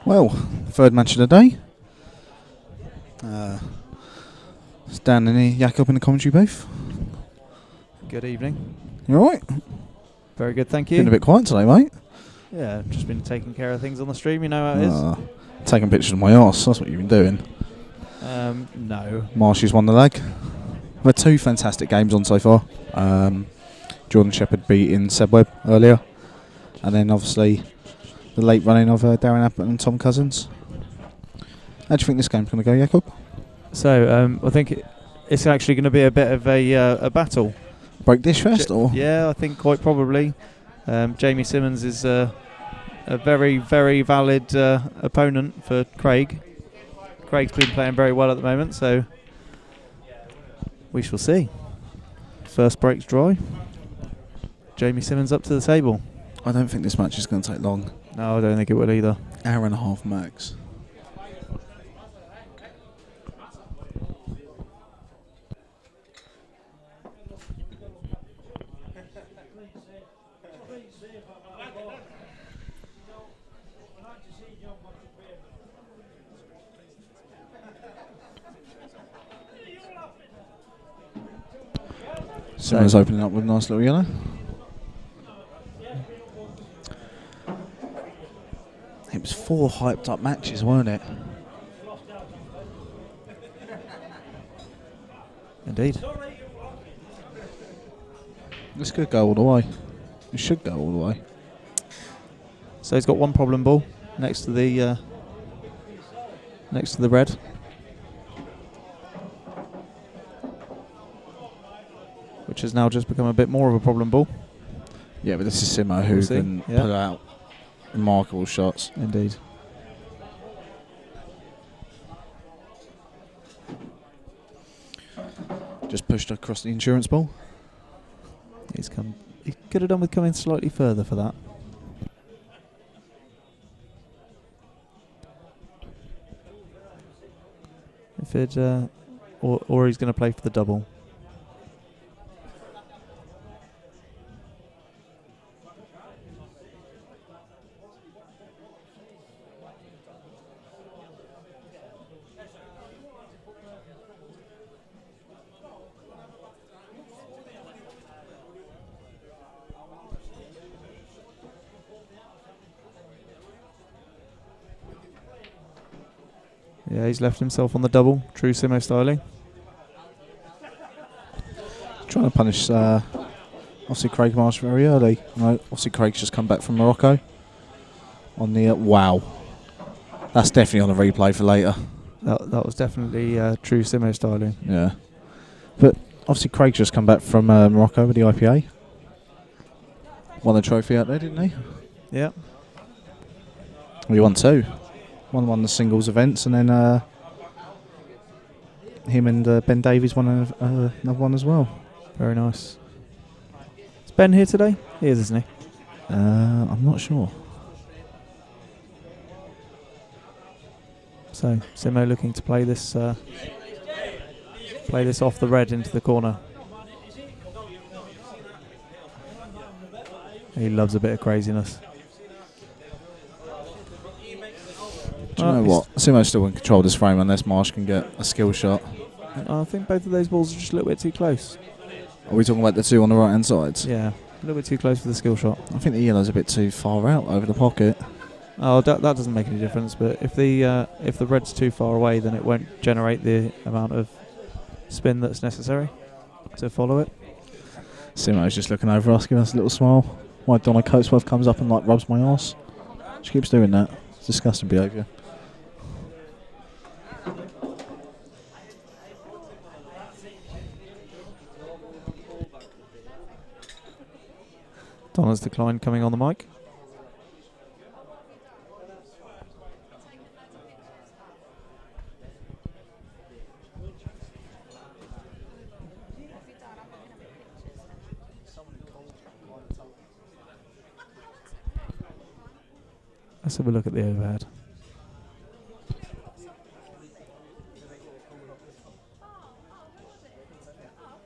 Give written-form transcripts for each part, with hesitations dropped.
Well, third match of the day. It's Dan and Jakob in the commentary booth. Good evening. You alright? Very good, thank you. Been a bit quiet today, mate. Yeah, just been taking care of things on the stream, you know how it is. Taking pictures of my arse, that's what you've been doing. No. Marsh has won the leg. We've had two fantastic games on so far. Jordan Shepherd beating Seb Webb earlier. And then obviously the late running of Darren Abbott and Tom Cousins. How do you think this game's going to go, Jakob? So, I think it's actually going to be a bit of a battle. Break dish fest, or? Yeah, I think quite probably. Jamie Simmons is a very, very valid opponent for Craig. Craig's been playing very well at the moment, so we shall see. First break's dry. Jamie Simmons up to the table. I don't think this match is going to take long. No, I don't think it will either. Hour and a half max. Simmons opening up with a nice little yellow. It was 4 hyped up matches, weren't it? Indeed. This could go all the way. It should go all the way. So he's got one problem ball next to the red. Which has now just become a bit more of a problem ball. Yeah, but this is Simo who can put out remarkable shots. Indeed. Just pushed across the insurance ball. He could have done with coming slightly further for that. If it or he's going to play for the double. Yeah, he's left himself on the double, true Simo styling. Trying to punish obviously Craig Marsh very early. Obviously Craig's just come back from Morocco. On the wow, that's definitely on a replay for later. That was definitely true Simo styling. Yeah, but obviously Craig's just come back from Morocco with the IPA. Won the trophy out there, didn't he? Yeah. Well, he won 2. One won the singles events, and then him and Ben Davies won another one as well. Very nice. Is Ben here today? He is, isn't he? I'm not sure. So Simo looking to play this off the red into the corner. He loves a bit of craziness. Do you know what? Simo's still in control of this frame unless Marsh can get a skill shot. I think both of those balls are just a little bit too close. Are we talking about the two on the right hand sides? Yeah, a little bit too close for the skill shot. I think the yellow's a bit too far out over the pocket. Oh, that doesn't make any difference. But if the red's too far away, then it won't generate the amount of spin that's necessary to follow it. Simo's just looking over us, giving us a little smile. While Donna Coatsworth comes up and like rubs my arse. She keeps doing that. It's disgusting behaviour. Donna's decline coming on the mic. Let's have a look at the overhead.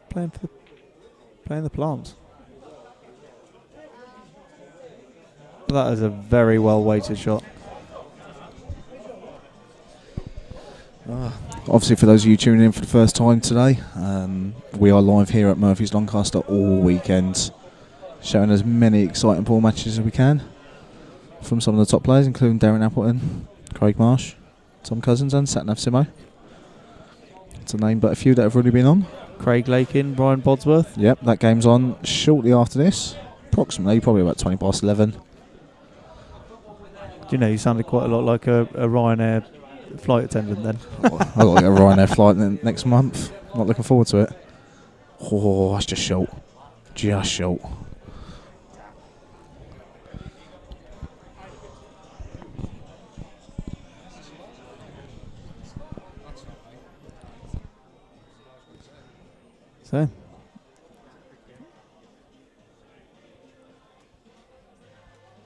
Playing the plant. That is a very well weighted shot. Obviously, for those of you tuning in for the first time today, we are live here at Murphy's Doncaster all weekend, showing as many exciting ball matches as we can from some of the top players, including Darren Appleton, Craig Marsh, Tom Cousins and Satnav Simo. To name but a few that have already been on. Craig Lakin, Brian Bodsworth. Yep, that game's on shortly after this, approximately, probably about 20 past 11. Do you know, you sounded quite a lot like a Ryanair flight attendant then. I've got to get a Ryanair flight next month. Not looking forward to it. Oh, that's just short. Just short. So,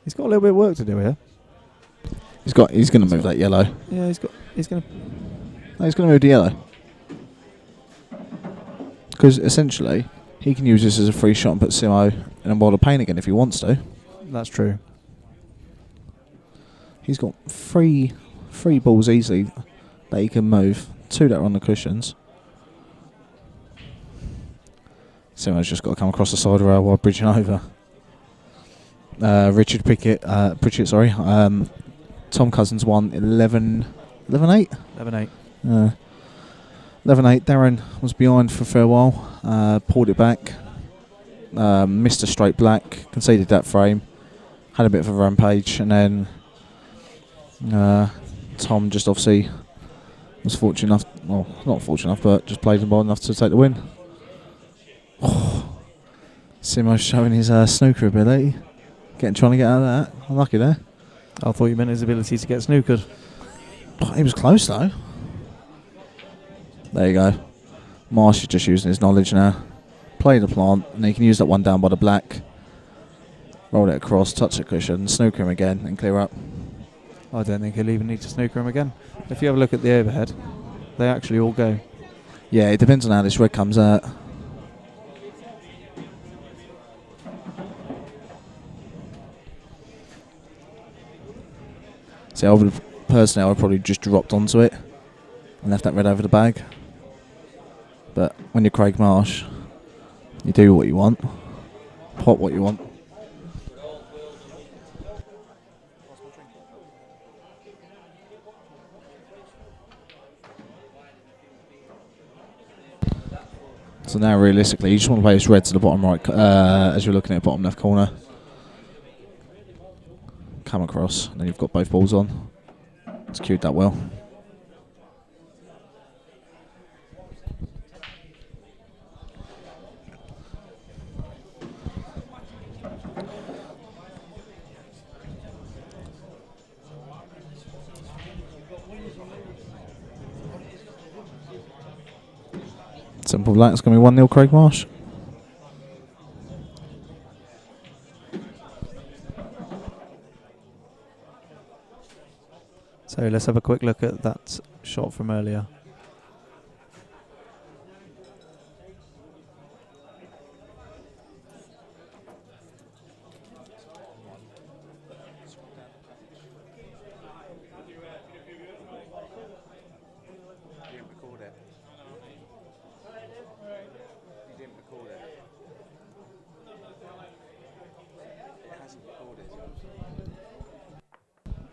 he's got a little bit of work to do here. He's going to move that yellow. Yeah, he's going to. No, he's going to move the yellow. Because essentially, he can use this as a free shot and put Simo in a world of pain again if he wants to. That's true. He's got three balls easily that he can move. 2 that are on the cushions. Simo's just got to come across the side of our while bridging over. Pritchett, Tom Cousins won 11-8? 11-8. 11-8. Darren was behind for a fair while, pulled it back, missed a straight black, conceded that frame, had a bit of a rampage, and then Tom just obviously was fortunate enough, well, not fortunate enough, but just played the ball enough to take the win. Oh, Simo's showing his snooker ability, trying to get out of that. Unlucky there. I thought you meant his ability to get snookered. Oh, he was close though. There you go. Marsh is just using his knowledge now. Play the plant, and he can use that one down by the black. Roll it across, touch the cushion, snooker him again, and clear up. I don't think he'll even need to snooker him again. If you have a look at the overhead, they actually all go. Yeah, it depends on how this red comes out. See, I would probably just dropped onto it and left that red over the bag. But when you're Craig Marsh, you do what you want, pot what you want. So now realistically, you just want to play this red to the bottom right as you're looking at the bottom left corner. Come across, and then you've got both balls on. It's cued that well. Simple black, it's going to be 1-0 Craig Marsh. So let's have a quick look at that shot from earlier.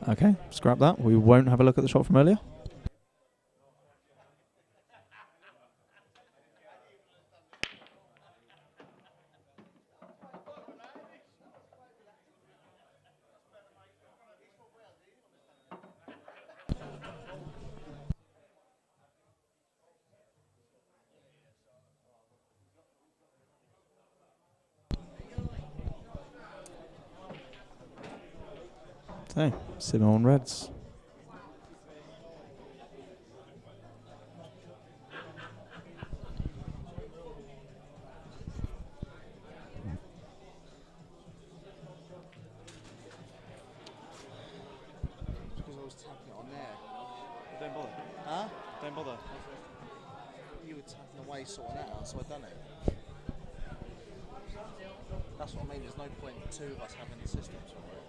Okay, scrap that. We won't have a look at the shot from earlier. So, Simon Reds. Because I was tapping it on there. Don't bother. Huh? Don't bother. You were tapping away sorting that out, so I done it. That's what I mean, there's no point in 2 of us having the systems for it.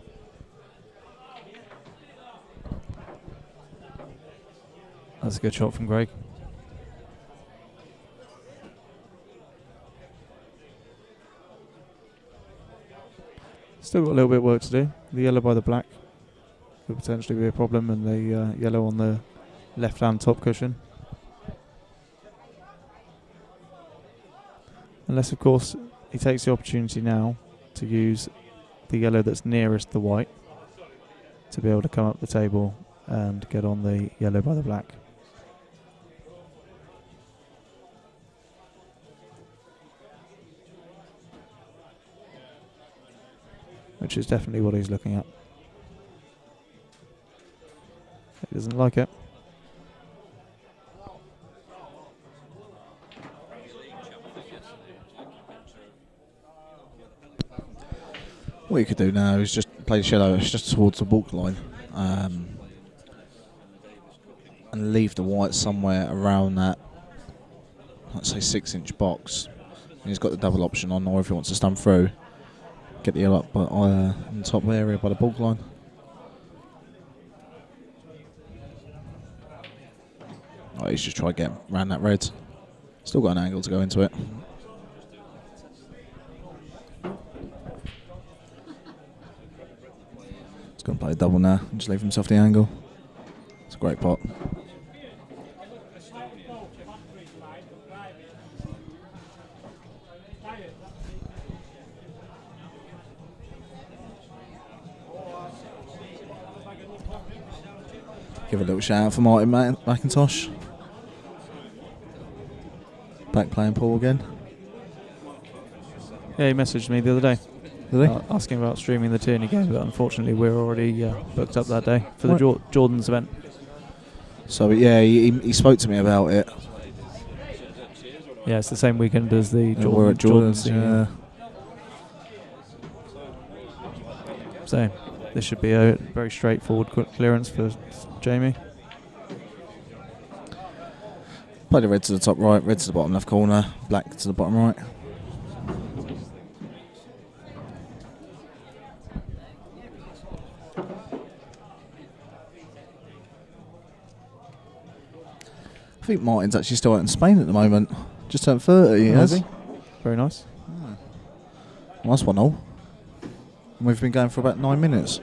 That's a good shot from Greg. Still got a little bit of work to do. The yellow by the black could potentially be a problem, and the yellow on the left-hand top cushion. Unless, of course, he takes the opportunity now to use the yellow that's nearest the white to be able to come up the table and get on the yellow by the black. Which is definitely what he's looking at. He doesn't like it. What you could do now is just play the shadow just towards the balk line, and leave the white somewhere around that, let's say 6-inch box. And he's got the double option on, or if he wants to stun through, get the yellow up in the top area by the balk line. Oh, he's just trying to get around that red. Still got an angle to go into it. Going to play a double now and just leave himself the angle. It's a great pot. Give a little shout out for Martin McIntosh. Back playing pool again. Yeah, he messaged me the other day. Did he? Asking about streaming the tourney game, but unfortunately we're already booked up that day for the Jordan's event. So yeah, he spoke to me about it. Yeah, it's the same weekend as the We're at Jordan's. Yeah. So this should be a very straightforward quick clearance for Jamie. Play the red to the top right, red to the bottom left corner, black to the bottom right. I think Martin's actually still out in Spain at the moment. Just turned 30, he has. Very nice. Nice 1-all. And we've been going for about 9 minutes.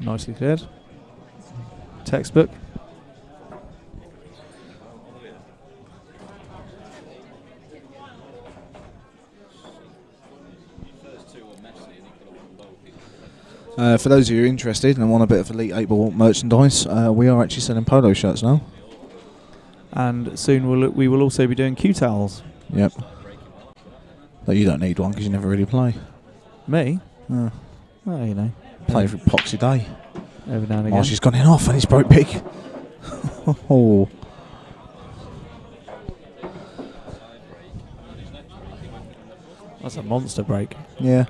Nicely cleared. Textbook. For those of you interested and want a bit of Elite 8-ball merchandise, we are actually selling polo shirts now. And soon we will also be doing Q-towels. Yep. But you don't need one because you never really play. Me? Well, you know. Play every poxy day. Every now and again. Marsh has gone in off and he's broke big. Oh. That's a monster break. Yeah.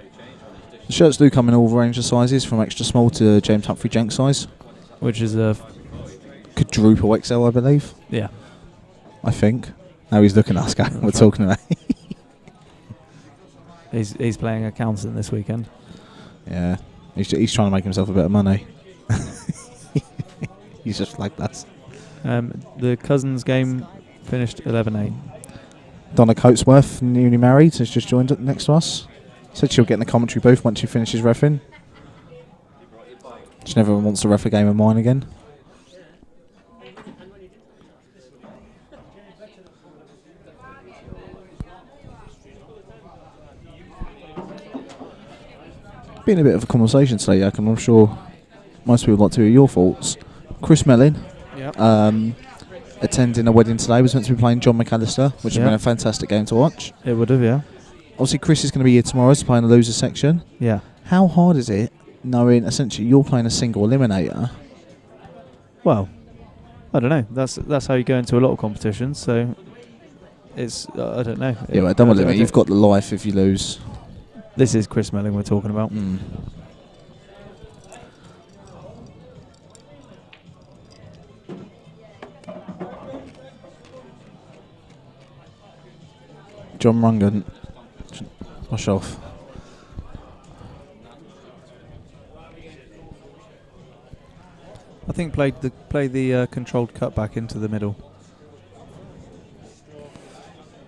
The shirts do come in all range of sizes, from extra small to James Humphrey Jenks size. Which is a quadruple XL, I believe. Yeah. I think. Now he's looking at us, we're talking about. He's playing accountant this weekend. Yeah. He's trying to make himself a bit of money. He's just like that. The cousins game finished 11-8. Donna Coatsworth, newly married, has just joined next to us. Said she'll get in the commentary booth once she finishes reffing. She never wants to ref a game of mine again. Been a bit of a conversation today, Jakob, and I'm sure most people would like to hear your thoughts. Chris Mellin, attending a wedding today, was meant to be playing John McAllister, which has been a fantastic game to watch. It would have, yeah. Obviously, Chris is going to be here tomorrow to play in the loser section. Yeah. How hard is it knowing essentially you're playing a single eliminator? Well, I don't know. That's how you go into a lot of competitions. So it's I don't know. Yeah, well, don't worry, mate. You've got the life if you lose. This is Chris Melling we're talking about. John Rungan. Wash off. I think play the controlled cut back into the middle.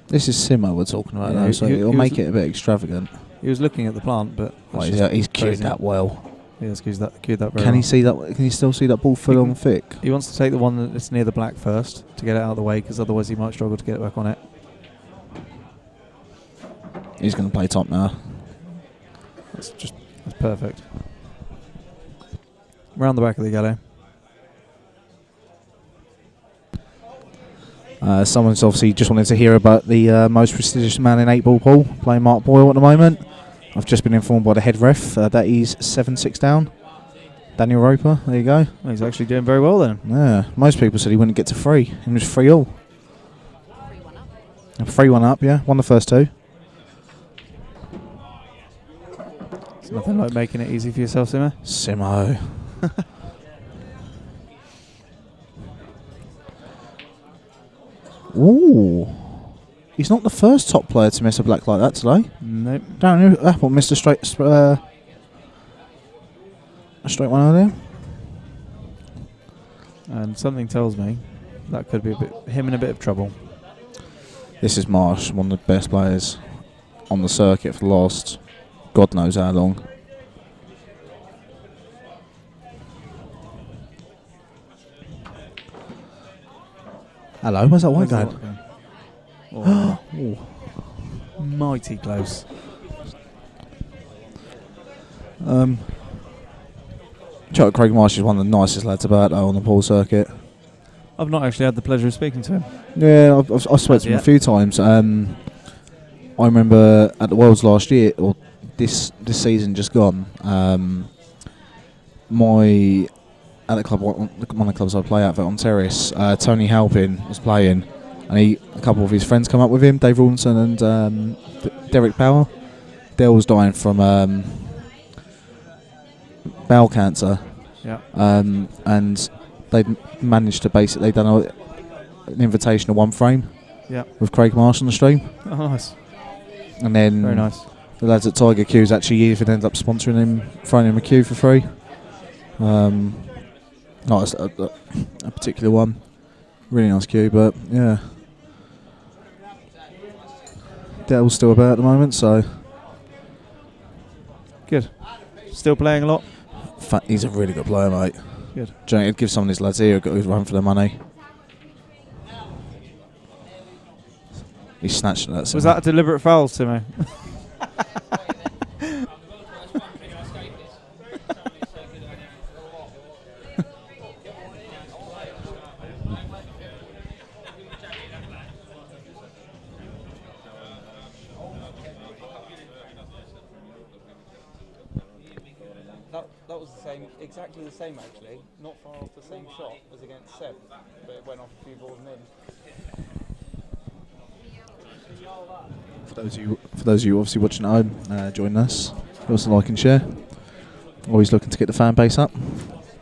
This is Simmer we're talking about, Yeah, though, so it'll make it a bit extravagant. He was looking at the plant, but He's cued that well. Yeah, he's cued that very well. Can he see that? Can he still see that ball full on thick? He wants to take the one that's near the black first to get it out of the way, because otherwise he might struggle to get it back on it. He's going to play top now. That's perfect. Round the back of the yellow. Someone's obviously just wanted to hear about the most prestigious man in 8-ball pool, playing Mark Boyle at the moment. I've just been informed by the head ref that he's 7-6 down. Daniel Roper, there you go. Well, he's actually doing very well then. Yeah, most people said he wouldn't get to 3. He was 3-all. 3-1 up, yeah. Won the first 2. It's nothing like making it easy for yourself, Simo. Simo. Ooh. He's not the first top player to miss a black like that today. Nope. Darren Apple missed a straight one earlier. And something tells me that could be him in a bit of trouble. This is Marsh, one of the best players on the circuit for the last God knows how long. Hello, where's that white going? Oh. Mighty close. Craig Marsh is one of the nicest lads about though on the pool circuit. I've not actually had the pleasure of speaking to him. Yeah, I've spoken to him a few times. I remember at the Worlds last year, or this season just gone, at the club, one of the clubs I play at on Terrace, Tony Halpin was playing, and a couple of his friends come up with him, Dave Rawlinson and Derek Power. Dale was dying from bowel cancer. Yeah. And they managed to basically done an invitation to one frame. Yeah. With Craig Marsh on the stream. Oh, nice. And then very nice. The lads at Tiger Q's actually even ended up sponsoring him, throwing him a queue for free. Not a particular one. Really nice queue, but yeah. Dale's still about at the moment, so. Good. Still playing a lot? He's a really good player, mate. Good. Do you know, he'd give some of these lads here a good run for their money. He snatched that. Was that a deliberate foul, Timo? That was exactly the same actually. Not far off the same shot as against Seb, but it went off a few balls and in. For those of you obviously watching at home, join us. Also like and share. Always looking to get the fan base up.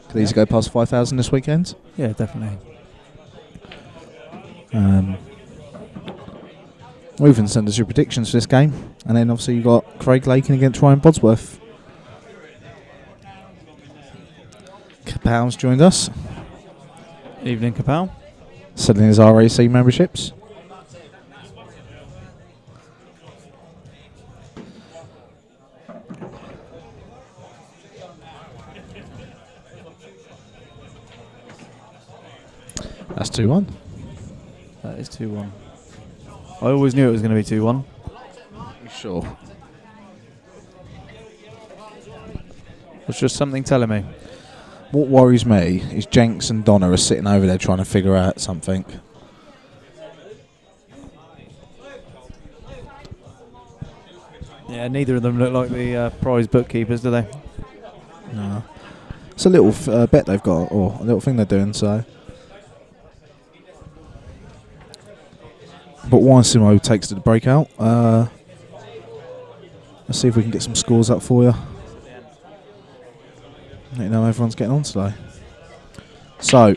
Could easily go past 5,000 this weekend. Yeah, definitely. We can send us your predictions for this game, and then obviously you've got Craig Lakin against Ryan Bodsworth. Kapow's joined us. Evening, Kapow. Selling his RAC memberships. That's 2-1. That is 2-1. I always knew it was going to be 2-1. Sure. It's just something telling me. What worries me is Jenks and Donna are sitting over there trying to figure out something. Yeah, neither of them look like the prize bookkeepers, do they? No. It's a little bet they've got, or a little thing they're doing, so. But while Simo takes to the breakout, let's see if we can get some scores up for you. Let you know everyone's getting on today. So,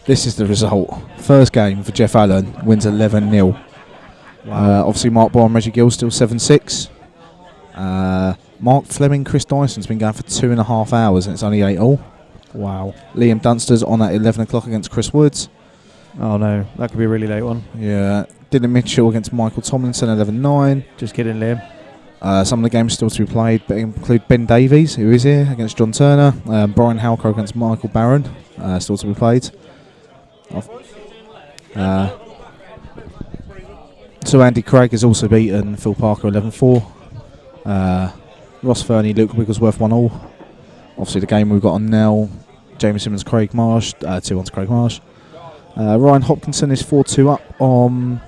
this is the result. First game for Jeff Allen, wins 11-0. Wow. Obviously, Mark Boyle and Reggie Gill still 7-6. Mark Fleming, Chris Dyson's been going for 2.5 hours and it's only 8-all. Wow. Liam Dunster's on at 11 o'clock against Chris Woods. Oh no, that could be a really late one. Yeah. Dylan Mitchell against Michael Tomlinson, 11-9. Just kidding, Liam. Some of the games still to be played, but include Ben Davies, who is here, against John Turner. Brian Halcrow against Michael Barron, still to be played. So Andy Craig has also beaten Phil Parker 11-4. Ross Fernie, Luke Wigglesworth 1-all. Obviously the game we've got on now, Jamie Simmons, Craig Marsh, 2-1 to Craig Marsh. Ryan Hopkinson is 4-2 up on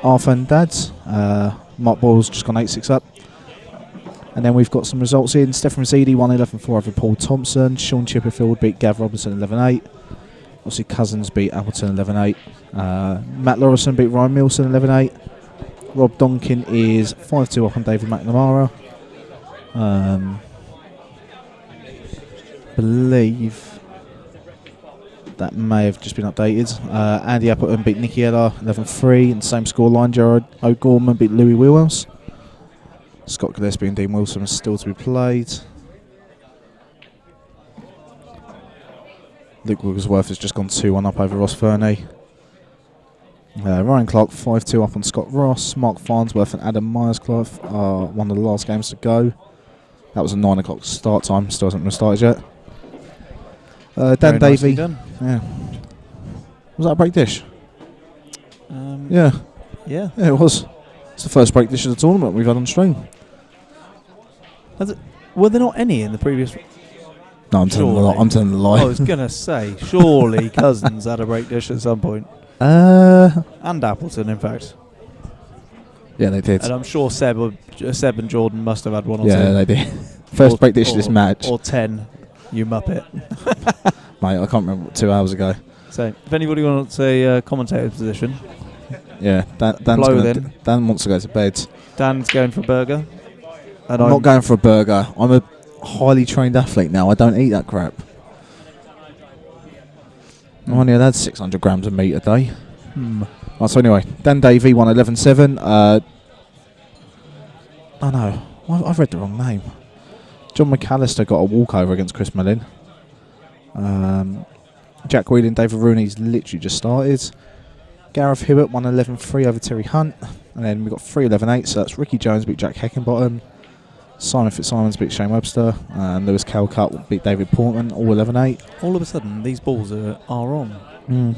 Arthur and Dads. Mark Boyle's just gone 8-6 up. And then we've got some results in. Stephen Zedi won 11-4 over Paul Thompson. Sean Chipperfield beat Gav Robinson 11-8. Obviously Cousins beat Appleton 11-8. Matt Lawrison beat Ryan Milson 11-8. Rob Donkin is 5-2 up on David McNamara. Believe that may have just been updated. Andy Appleton beat Nicky Ella 11-3, and same scoreline. Gerard O'Gorman beat Louis Wilhelms. Scott Gillespie and Dean Wilson are still to be played. Luke Wigglesworth has just gone 2-1 up over Ross Fernie. Ryan Clark 5-2 up on Scott Ross. Mark Farnsworth and Adam Myersclough are one of the last games to go. That was a 9 o'clock start time, still hasn't been started yet. Dan Davey. Yeah. Was that a break dish? Yeah. Yeah. Yeah, it was. It's the first break dish of the tournament we've had on stream. Were there not any in the previous? No, I'm telling the lie. I was gonna say, surely Cousins had a break dish at some point. And Appleton, in fact. Yeah, they did. And I'm sure Seb and Jordan must have had one or two. Yeah, they did. First break dish of this match. Or 10, you muppet. Mate, I can't remember, 2 hours ago. So, if anybody wants a commentator's position, yeah, Dan wants to go to bed. Dan's going for a burger. And I'm not going for a burger. I'm a highly trained athlete now. I don't eat that crap. I only had 600 grams of meat a day. Right, so anyway, Dan Davey won 11-7. Oh no, I've read the wrong name. John McAllister got a walkover against Chris Mullin. Jack Whelan, David Rooney's literally just started. Gareth Hibbert won 11-3 over Terry Hunt. And then we got 3-11-8, so that's Ricky Jones beat Jack Heckenbottom. Simon Fitzsimons beat Shane Webster. And Lewis Calcutt beat David Portman, all 11-8. All of a sudden, these balls are on.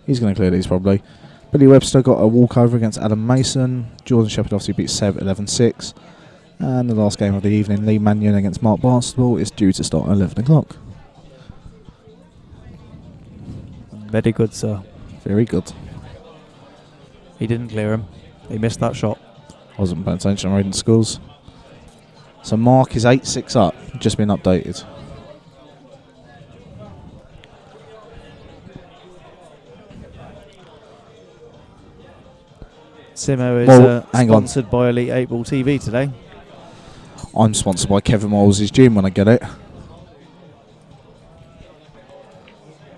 He's going to clear these probably. Billy Webster got a walkover against Adam Mason. Jordan Shepherd obviously beat Seb 11-6. And the last game of the evening, Lee Mannion against Mark Barnstable, is due to start at 11 o'clock. Very good, sir. Very good. He didn't clear him. He missed that shot. I wasn't paying attention, I'm reading schools. So Mark is 8-6 up, just been updated. Simo is sponsored by Elite 8 Ball TV today. I'm sponsored by Kevin Miles' gym when I get it.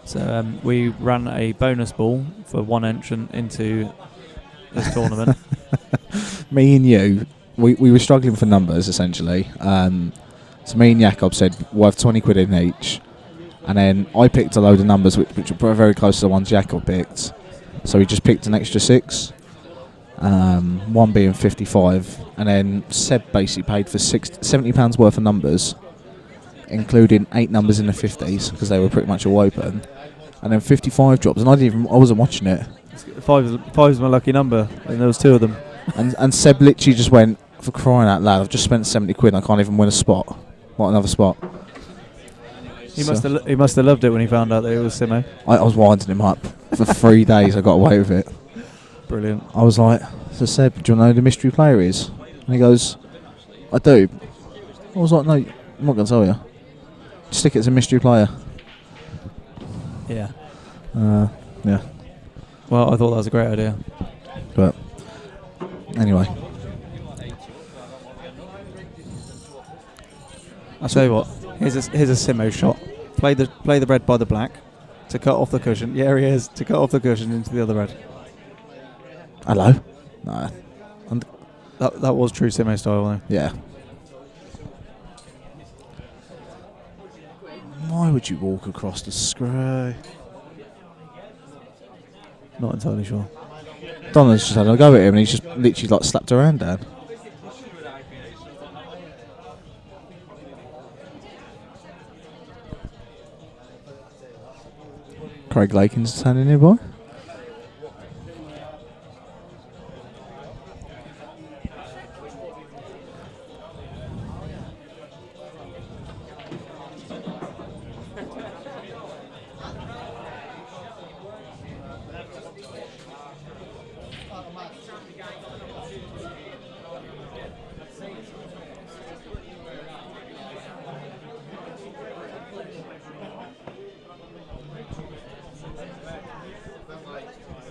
So we ran a bonus ball for one entrant into this tournament. Me and you, we were struggling for numbers essentially. So me and Jakob said we'll have 20 quid in each, and then I picked a load of numbers which were very close to the ones Jakob picked. So we just picked an extra 6. One being 55, and then Seb basically paid for £70 worth of numbers, including 8 numbers in the 50s because they were pretty much all open, and then 55 drops, and I wasn't watching it. Five's my lucky number, and there was 2 of them. and Seb literally just went, for crying out loud, I've just spent 70 quid and I can't even win a spot. What, another spot? He must have loved it when he found out that it was Simo. I was winding him up for 3 days. I got away with it. Brilliant. I was like, so Seb, do you know who the mystery player is? And he goes, I do. I was like, no, I'm not going to tell you. Just stick it as a mystery player. Yeah. Yeah. Well, I thought that was a great idea. But anyway. I'll tell you what. Here's a Simo shot. Play the red by the black to cut off the cushion. Yeah, he is. To cut off the cushion into the other red. Hello? No. That was true Simo style, though. Yeah. Why would you walk across the screw? Not entirely sure. Donna's just had a go at him and he's just literally like slapped her hand down. Craig Lakin's standing nearby.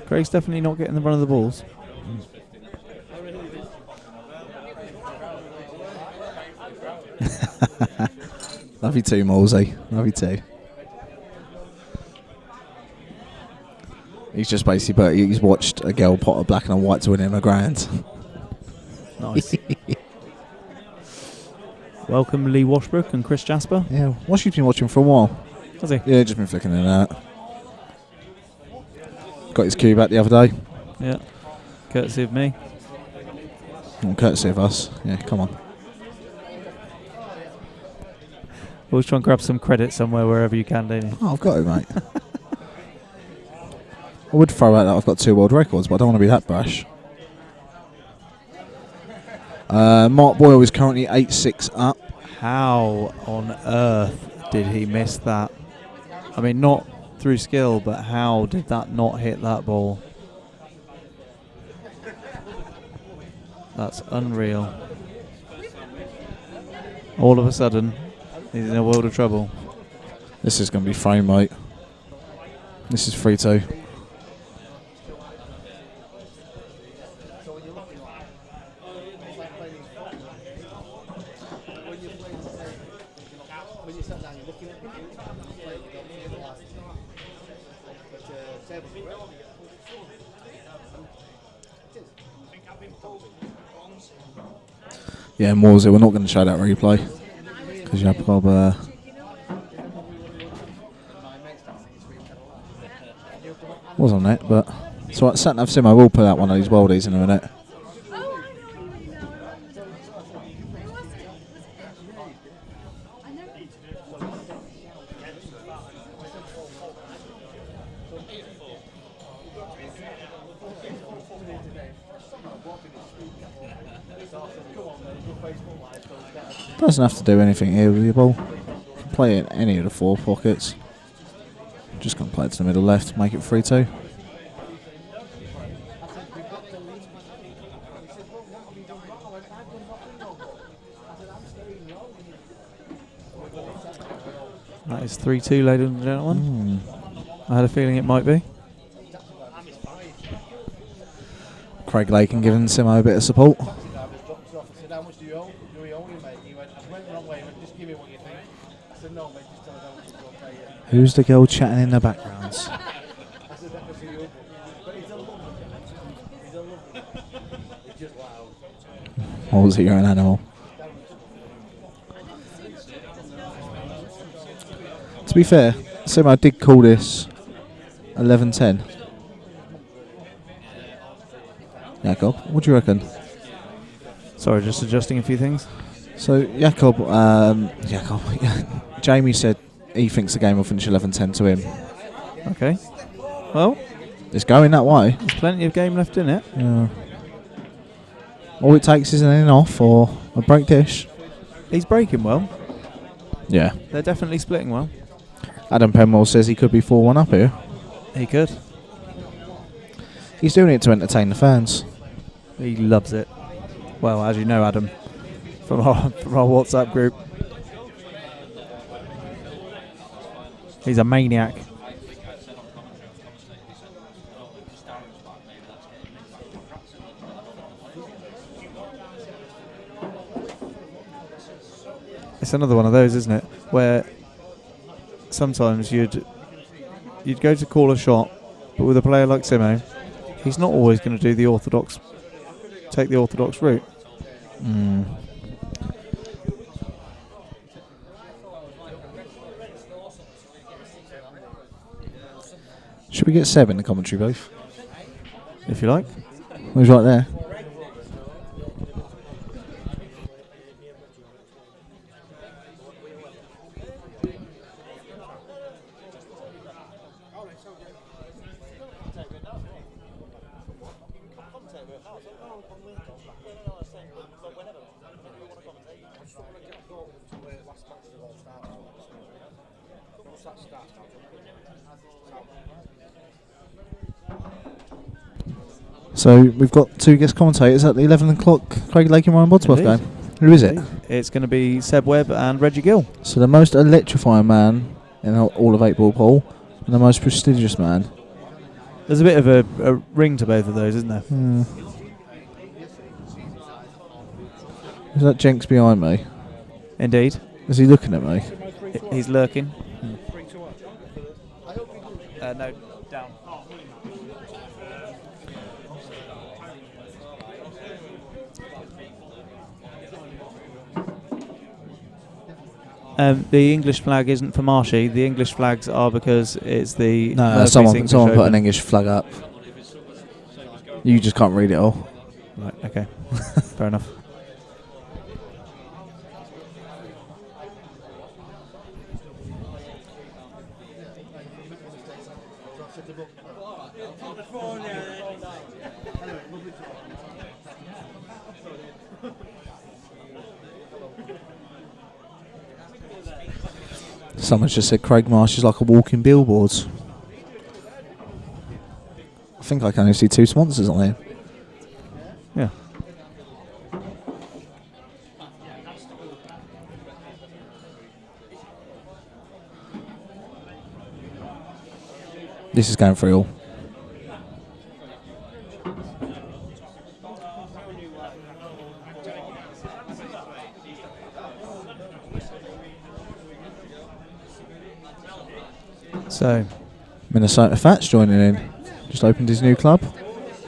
Craig's definitely not getting the run of the balls. Love you too, Morsey. Love you too. He's just basically, he's watched a girl pot a black and a white to win him a grand. Nice. Welcome Lee Washbrook and Chris Jasper. Yeah, Washington's been watching for a while. Has he? Yeah, just been flicking in and out. Got his cue back the other day. Yeah. Courtesy of me. Well, courtesy of us. Yeah, come on. Always try and grab some credit somewhere wherever you can, don't you? Oh, I've got it, mate. I would throw out that I've got 2 world records, but I don't want to be that brash. Mark Boyle is currently 8-6 up. How on earth did he miss that? I mean, not through skill, but how did that not hit that ball? That's unreal. All of a sudden, he's in a world of trouble. This is going to be frame, mate. This is 3-2. Yeah, Morsey, we're not going to show that replay because Jakob was on it, but it's alright. Satnav Simo will put out one of these worldies in a minute. Doesn't have to do anything here with the ball. You can play it in any of the 4 pockets. Just going to play it to the middle left, make it 3-2. That is 3-2, ladies and gentlemen. I had a feeling it might be. Craig Lakin giving Simo a bit of support. Who's the girl chatting in the backgrounds? Or was it you're an animal? To be fair, Simo did call this 11-10. Jakob, what do you reckon? Sorry, just adjusting a few things. So Jakob, Jamie said he thinks the game will finish 11-10 to him. Okay. Well, It's going that way. there's plenty of game left in it. Yeah. All it takes is an in off or a break dish. He's breaking well. Yeah. They're definitely splitting well. Adam Penwell says he could be 4-1 up here. He could. He's doing it to entertain the fans. He loves it. Well, as you know, Adam, from our WhatsApp group. He's a maniac. It's another one of those, isn't it? Where sometimes you'd go to call a shot, but with a player like Simo, he's not always going to do the take the orthodox route. Should we get Seb in the commentary booth? If you like. He's right there. So we've got two guest commentators at the 11 o'clock Craig Lake and Ryan Bodsworth Indeed. game. Who is it? It's going to be Seb Webb and Reggie Gill. So the most electrifying man in all of 8 ball pool and the most prestigious man. There's a bit of a ring to both of those, isn't there? Is that Jenks behind me? Indeed. Is he looking at me? He's lurking. No, down. The English flag isn't for Marshy. The English flags are because it's the someone put an English flag up. You just can't read it all. Right. Okay. Fair enough. Someone's just said Craig Marsh is like a walking billboards. I think I can only see 2 sponsors on here. Yeah. This is going for all. So, Minnesota Fats joining in. Just opened his new club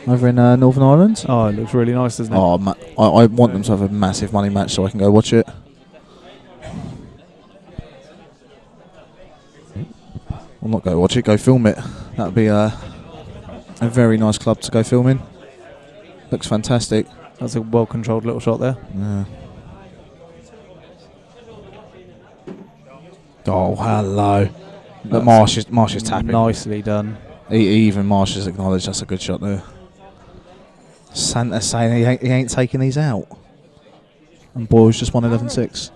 over in Northern Ireland. oh, it looks really nice, doesn't it? Oh, I want them to have a massive money match so I can go watch it. Well, not go watch it, go film it. That would be a very nice club to go film in. Looks fantastic. That's a well-controlled little shot there. Yeah. Oh, hello. But Marsh is tapping. Nicely done. Even Marsh has acknowledged that's a good shot there. Santa's saying he ain't taking these out. And Boyle's just won 11-6.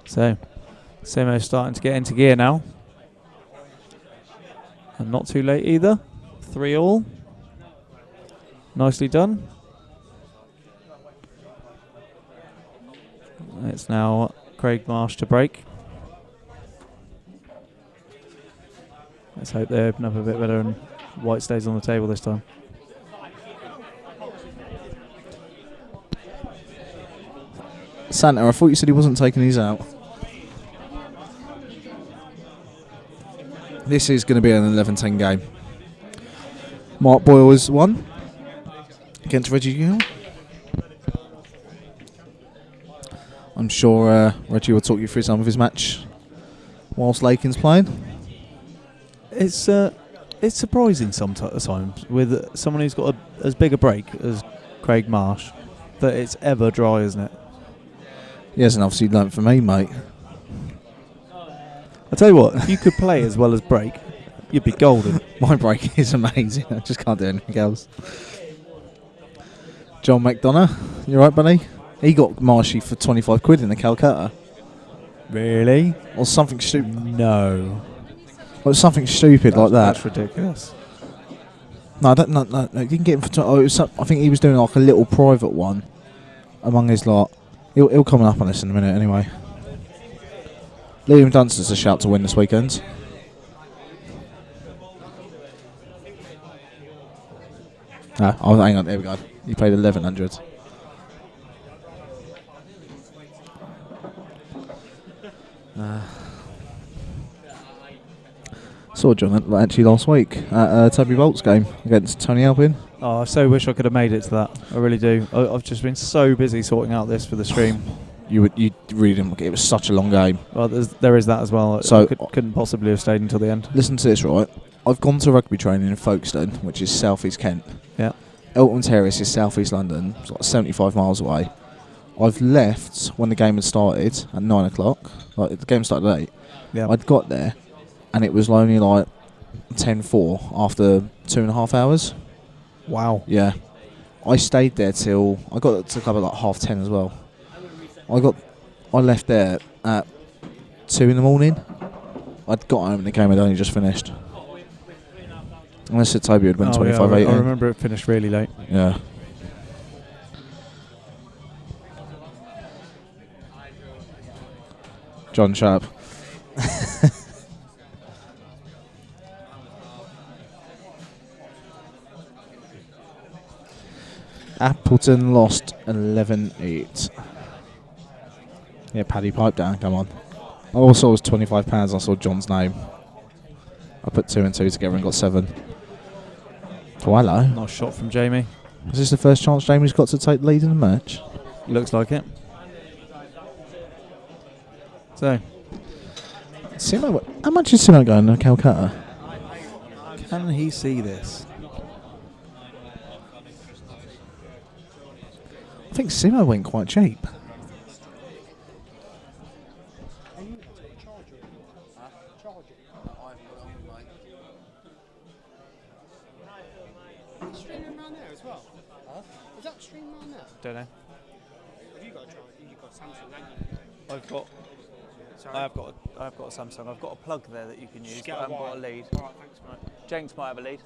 So, Simo's starting to get into gear now. And not too late either. 3-all. Nicely done. It's now Craig Marsh to break. Let's hope they open up a bit better and white stays on the table this time. Santa, I thought you said he wasn't taking these out. This is going to be an 11-10 game. Mark Boyle has won against Reggie Gill. I'm sure Reggie will talk you through some of his match whilst Lakin's playing. It's surprising sometimes with someone who's got as big a break as Craig Marsh that it's ever dry, isn't it? He hasn't obviously learnt from me, mate. I tell you what, if you could play as well as break, you'd be golden. My break is amazing. I just can't do anything else. John McDonough, you right, buddy? He got Marshy for 25 quid in the Calcutta. Really? Or something stupid. No. Or something stupid like that. That's ridiculous. No, you can get him for. I think he was doing like a little private one among his lot. He'll come up on this in a minute anyway. Liam Dunstan's a shout to win this weekend. Oh, hang on, there we go. He paid 1,100. Saw John actually last week at Toby Bolt's game against Tony Alpin. Oh, I so wish I could have made it to that. I really do. I've just been so busy sorting out this for the stream. You really didn't. It was such a long game. Well, there is that as well. So I couldn't possibly have stayed until the end. Listen to this, right? I've gone to rugby training in Folkestone, which is south east Kent. Yeah. Elton Terrace is south east London. It's like 75 miles away. I've left when the game had started at 9 o'clock. Like the game started at 8. Yeah. I'd got there, and it was only like 10:04 after 2.5 hours. Wow. Yeah. I stayed there till I got to the club at like 10:30 as well. I left there at 2 in the morning. I'd got home and the game had only just finished. Unless it Toby had went 25-18. I remember it finished really late. Yeah. John Sharp. Appleton lost 11-8. Yeah, Paddy pipe down, come on. I also was £25. I saw John's name. I put 2 and 2 together and got 7. Oh, hello. Nice shot from Jamie. Is this the first chance Jamie's got to take the lead in the match? Looks like it. So, Simo, how much is Simo going to Calcutta? can he see this? I think Simo went quite cheap. Streaming around there as well? Huh? Is that streaming around there? Don't know. Have you got a charger? You've got Samsung, haven't you? I've got a Samsung. I've got a plug there that you can use. Get But I haven't got a wire. lead. Alright, thanks, mate. Jenks might have a lead.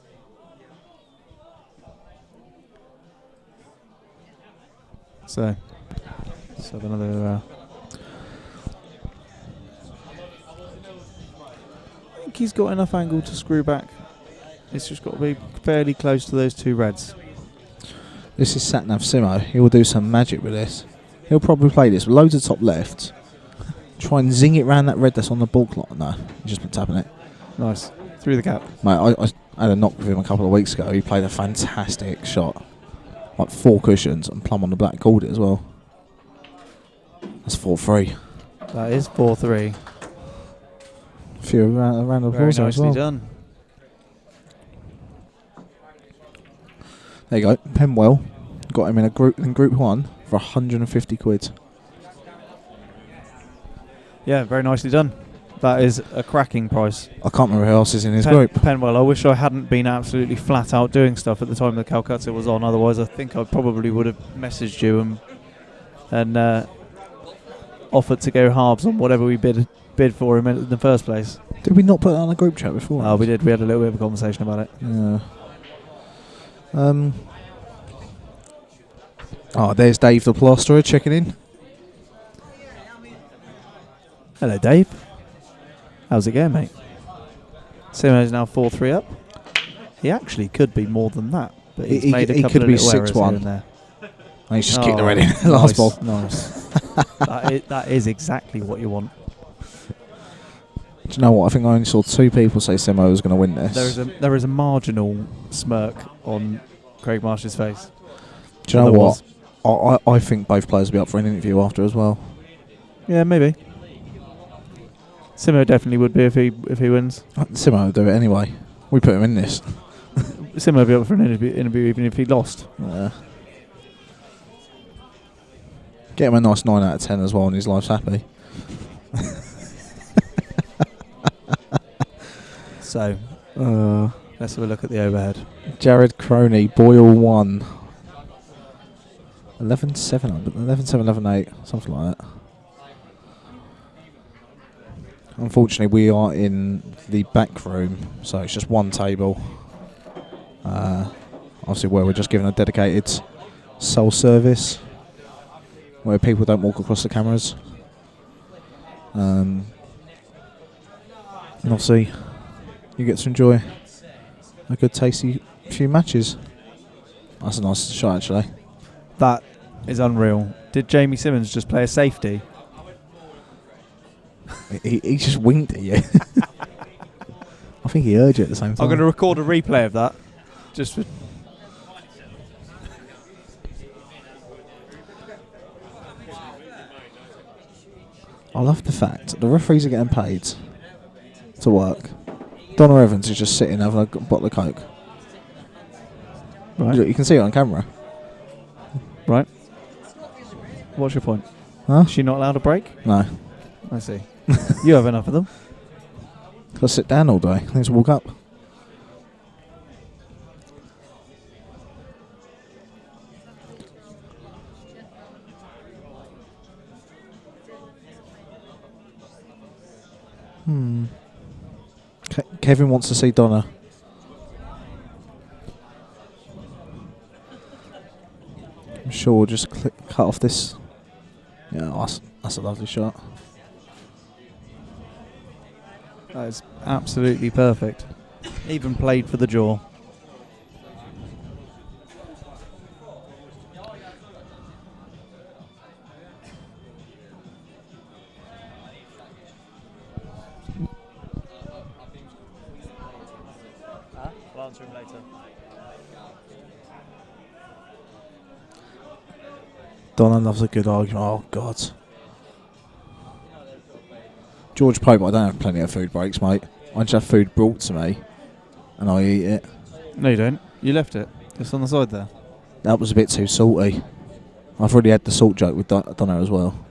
So, let's have another. I think he's got enough angle to screw back. It's just got to be fairly close to those two reds. This is Satnav Simo. He will do some magic with this. He'll probably play this with loads of top left. Try and zing it round that red that's on the ball clock. No, he's just been tapping it. Nice. Through the gap. Mate, I had a knock with him a couple of weeks ago. He played a fantastic shot. Like 4 cushions and plumb on the black, called it as well. That's 4-3. That is 4-3. A few round of Very applause there as nicely well. done. There you go. Penwell got him in group 1 for 150 quid. Yeah, very nicely done. That is a cracking price. I can't remember who else is in his group. Penwell, I wish I hadn't been absolutely flat out doing stuff at the time that Calcutta was on. Otherwise, I think I probably would have messaged you and offered to go halves on whatever we bid for him in the first place. Did we not put that on a group chat before? Oh, we did. We had a little bit of a conversation about it. Yeah. Oh, there's Dave the plasterer checking in. Hello, Dave. How's it going, mate? Simo's now 4-3 up. He actually could be more than that, but he's made a he couple could of be little errors 6-1. here and there. And he's just kicked the red in the last ball. Nice. that is exactly what you want. Do you know what? I think I only saw 2 people say Simo was going to win this. There is a marginal smirk on Craig Marsh's face. Do you know what? I think both players will be up for an interview after as well. Yeah, maybe. Simo definitely would be if he wins. Simo will do it anyway. We put him in this. Simo would be up for an interview even if he lost. Get him a nice 9 out of 10 as well, and his life's happy. So, let's have a look at the overhead. Jared Croney, Boyle 1. 11-7, 11-8, something like that. Unfortunately, we are in the back room, so it's just one table. Obviously, where we're just given a dedicated sole service, where people don't walk across the cameras. And obviously, you get to enjoy a good, tasty few matches. That's a nice shot, actually. That is unreal. Did Jamie Simmons just play a safety? He just winked at you. I think he heard you at the same time. I'm going to record a replay of that. Just for I love the fact the referees are getting paid to work. Donna Evans is just sitting having a bottle of Coke. right, Look, you can see it on camera. right. What's your point? Huh? Is she not allowed a break? No. I see. You have enough of them. Got to sit down all day. Let's walk up. Kevin wants to see Donna. I'm sure we'll just cut off this. Yeah, that's a lovely shot. That is absolutely perfect. Even played for the jaw. I'll answer him later. Donna loves a good argument. Oh, God. George Pope, I don't have plenty of food breaks, mate. I just have food brought to me, and I eat it. No, you don't. You left it. It's on the side there. That was a bit too salty. I've already had the salt joke with Donna as well.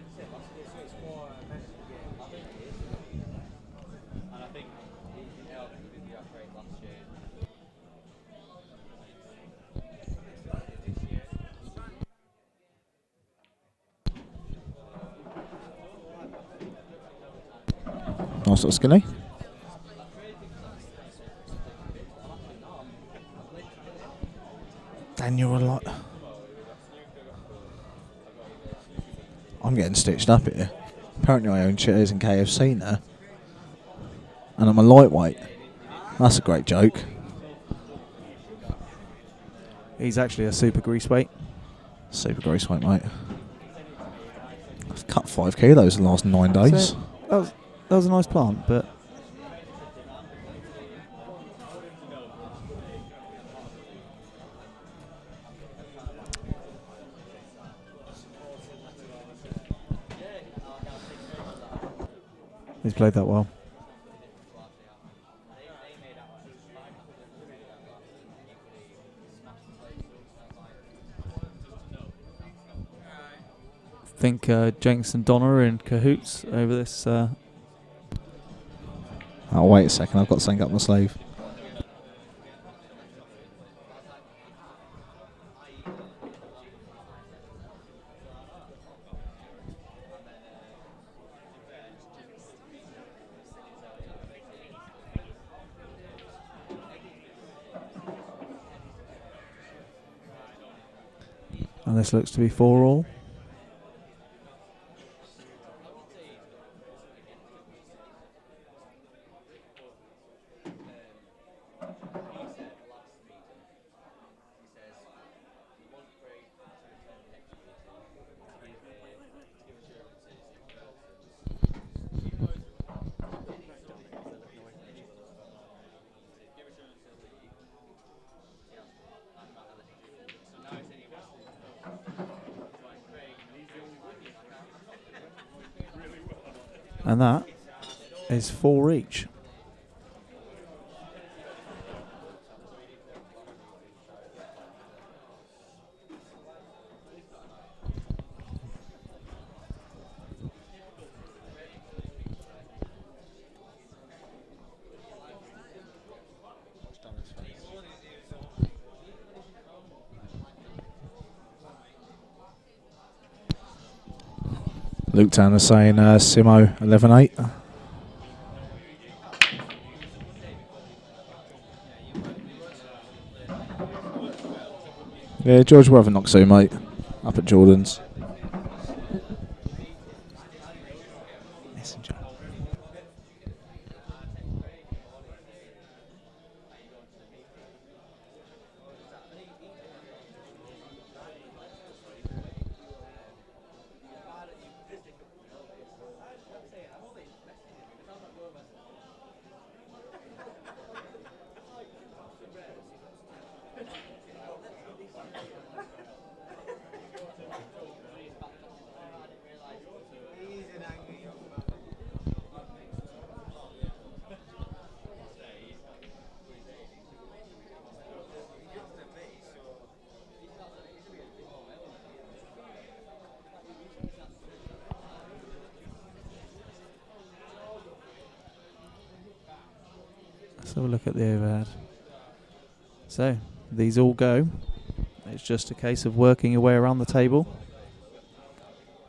Nice little skinny. Daniel, a lot. I'm getting stitched up here. Apparently I own shares in KFC now. And I'm a lightweight. That's a great joke. He's actually a super grease weight. Super grease weight, mate. I've cut 5 kilos in the last 9 days. So, that was a nice plant, but he's played that well. I think Jenks and Donna are in cahoots over this. Oh, wait a second. I've got something up my sleeve. And this looks to be 4-all. And that is 4 each. Luke Tanner saying Simo 11-8. Yeah, George will have a knock soon, mate. Up at Jordan's. Messenger. Let's have a look at the overhead. So, these all go. It's just a case of working your way around the table.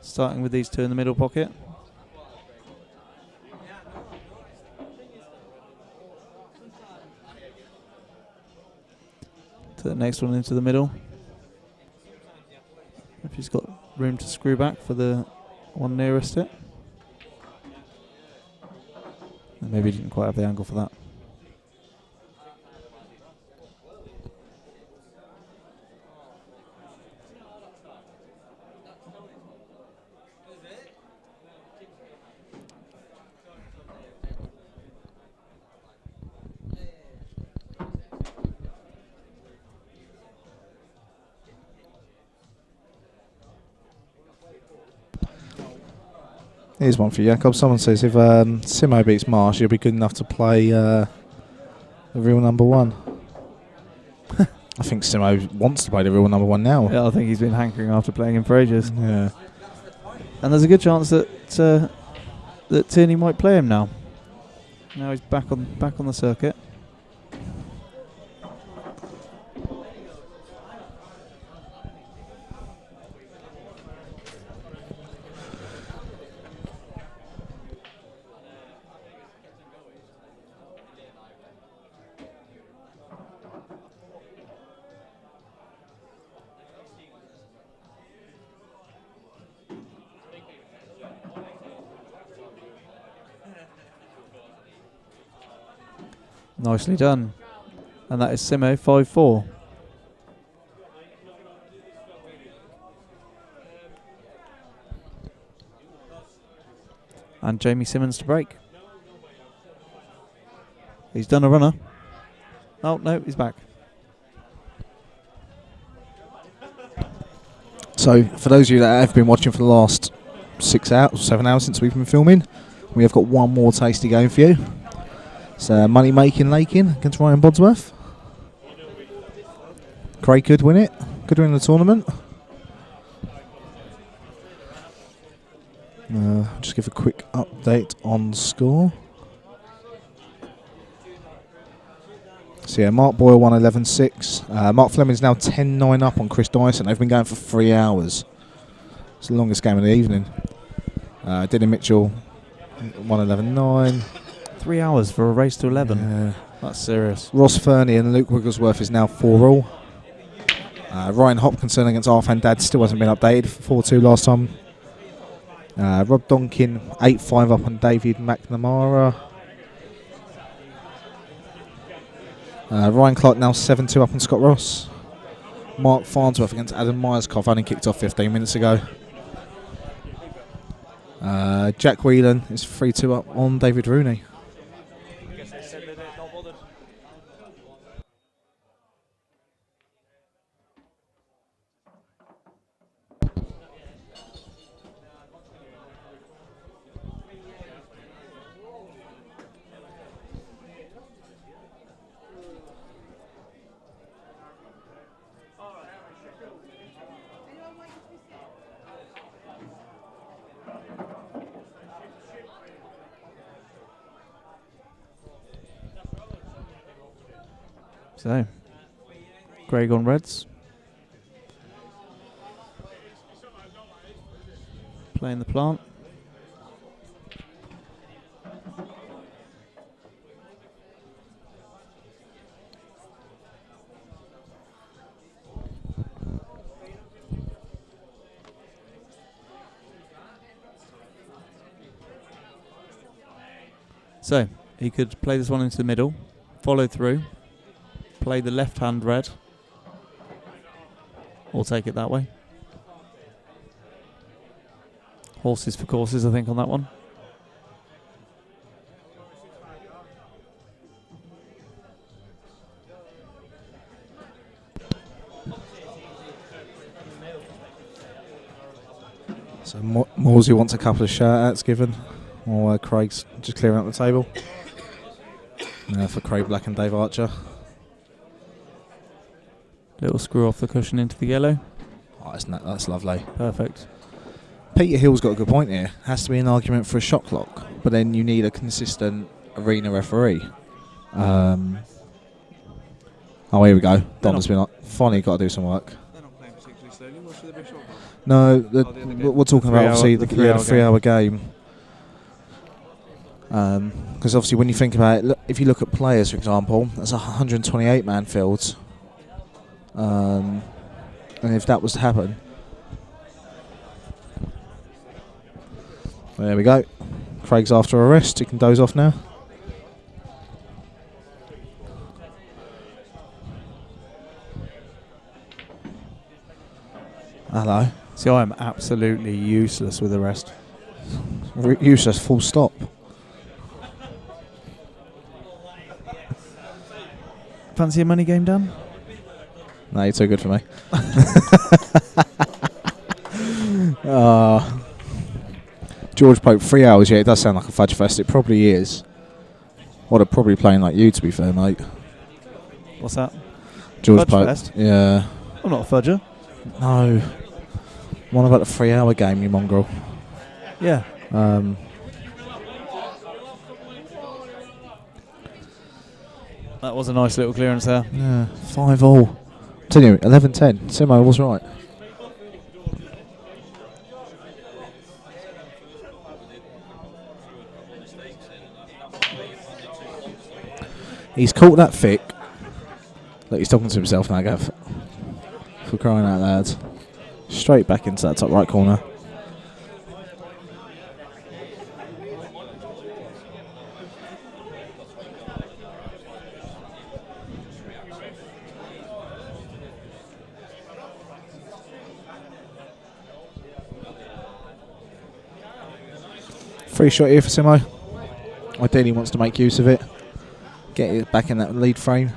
Starting with these two in the middle pocket. To the next one into the middle. If he's got room to screw back for the one nearest it. And maybe he didn't quite have the angle for that. Here's one for Jakob. Someone says if Simo beats Marsh, he'll be good enough to play the real number one. I think Simo wants to play the real number one now. Yeah, I think he's been hankering after playing him for ages. Yeah. And there's a good chance that that Tierney might play him now. Now he's back on the circuit. Nicely done. And that is Simo 5-4. And Jamie Simmons to break. He's done a runner. Oh, no, he's back. So, for those of you that have been watching for the last 7 hours since we've been filming, we have got one more tasty game for you. It's Money Making Lakin against Ryan Bodsworth. Craig could win it. Could win the tournament. Just give a quick update on score. So yeah, Mark Boyle won 11-6. Mark Fleming's now 10-9 up on Chris Dyson. They've been going for 3 hours. It's the longest game of the evening. Dylan Mitchell won 11-9. 3 hours for a race to 11. Yeah. That's serious. Ross Fernie and Luke Wigglesworth is now 4-all. Ryan Hopkinson against Arfan Dad still hasn't been updated. 4-2 last time. Rob Donkin 8-5 up on David McNamara. Ryan Clark now 7-2 up on Scott Ross. Mark Farnsworth against Adam Myerscough only kicked off 15 minutes ago. Jack Whelan is 3-2 up on David Rooney. So, Craig on Reds. Playing the plant. So, he could play this one into the middle, follow through, play the left hand red, or take it that way. Horses for courses, I think, on that one. So Morsey wants a couple of shout-outs given, or Craig's just clearing up the table. For Craig Black and Dave Archer. Little screw off the cushion into the yellow. Oh, that's lovely. Perfect. Peter Hill's got a good point here. Has to be an argument for a shot clock, but then you need a consistent arena referee. Oh, here we go. Don has been like, finally got to do some work. They're not playing particularly slowly. What's the bishop? No, we're talking the about obviously the 3-hour 3-hour game. Because obviously when you think about it, if you look at players, for example, that's a 128-man field. And if that was to happen... There we go. Craig's after a rest. He can doze off now. Hello. See, I'm absolutely useless with the rest. Useless, full stop. Fancy a money game done? No, you're too good for me. George Pope, 3 hours, yeah, it does sound like a fudge fest. It probably is. Well, they're probably playing like you, to be fair, mate. What's that? George Fudge Pope. fest? Yeah. I'm not a fudger. No. What about the 3-hour game, you mongrel? Yeah. That was a nice little clearance there. Yeah, 5-all. Tell you, 11-10. Simo was right. He's caught that thick. Look, he's talking to himself now, Gav. For crying out loud. Straight back into that top right corner. Free shot here for Simo. Ideally wants to make use of it. Get it back in that lead frame.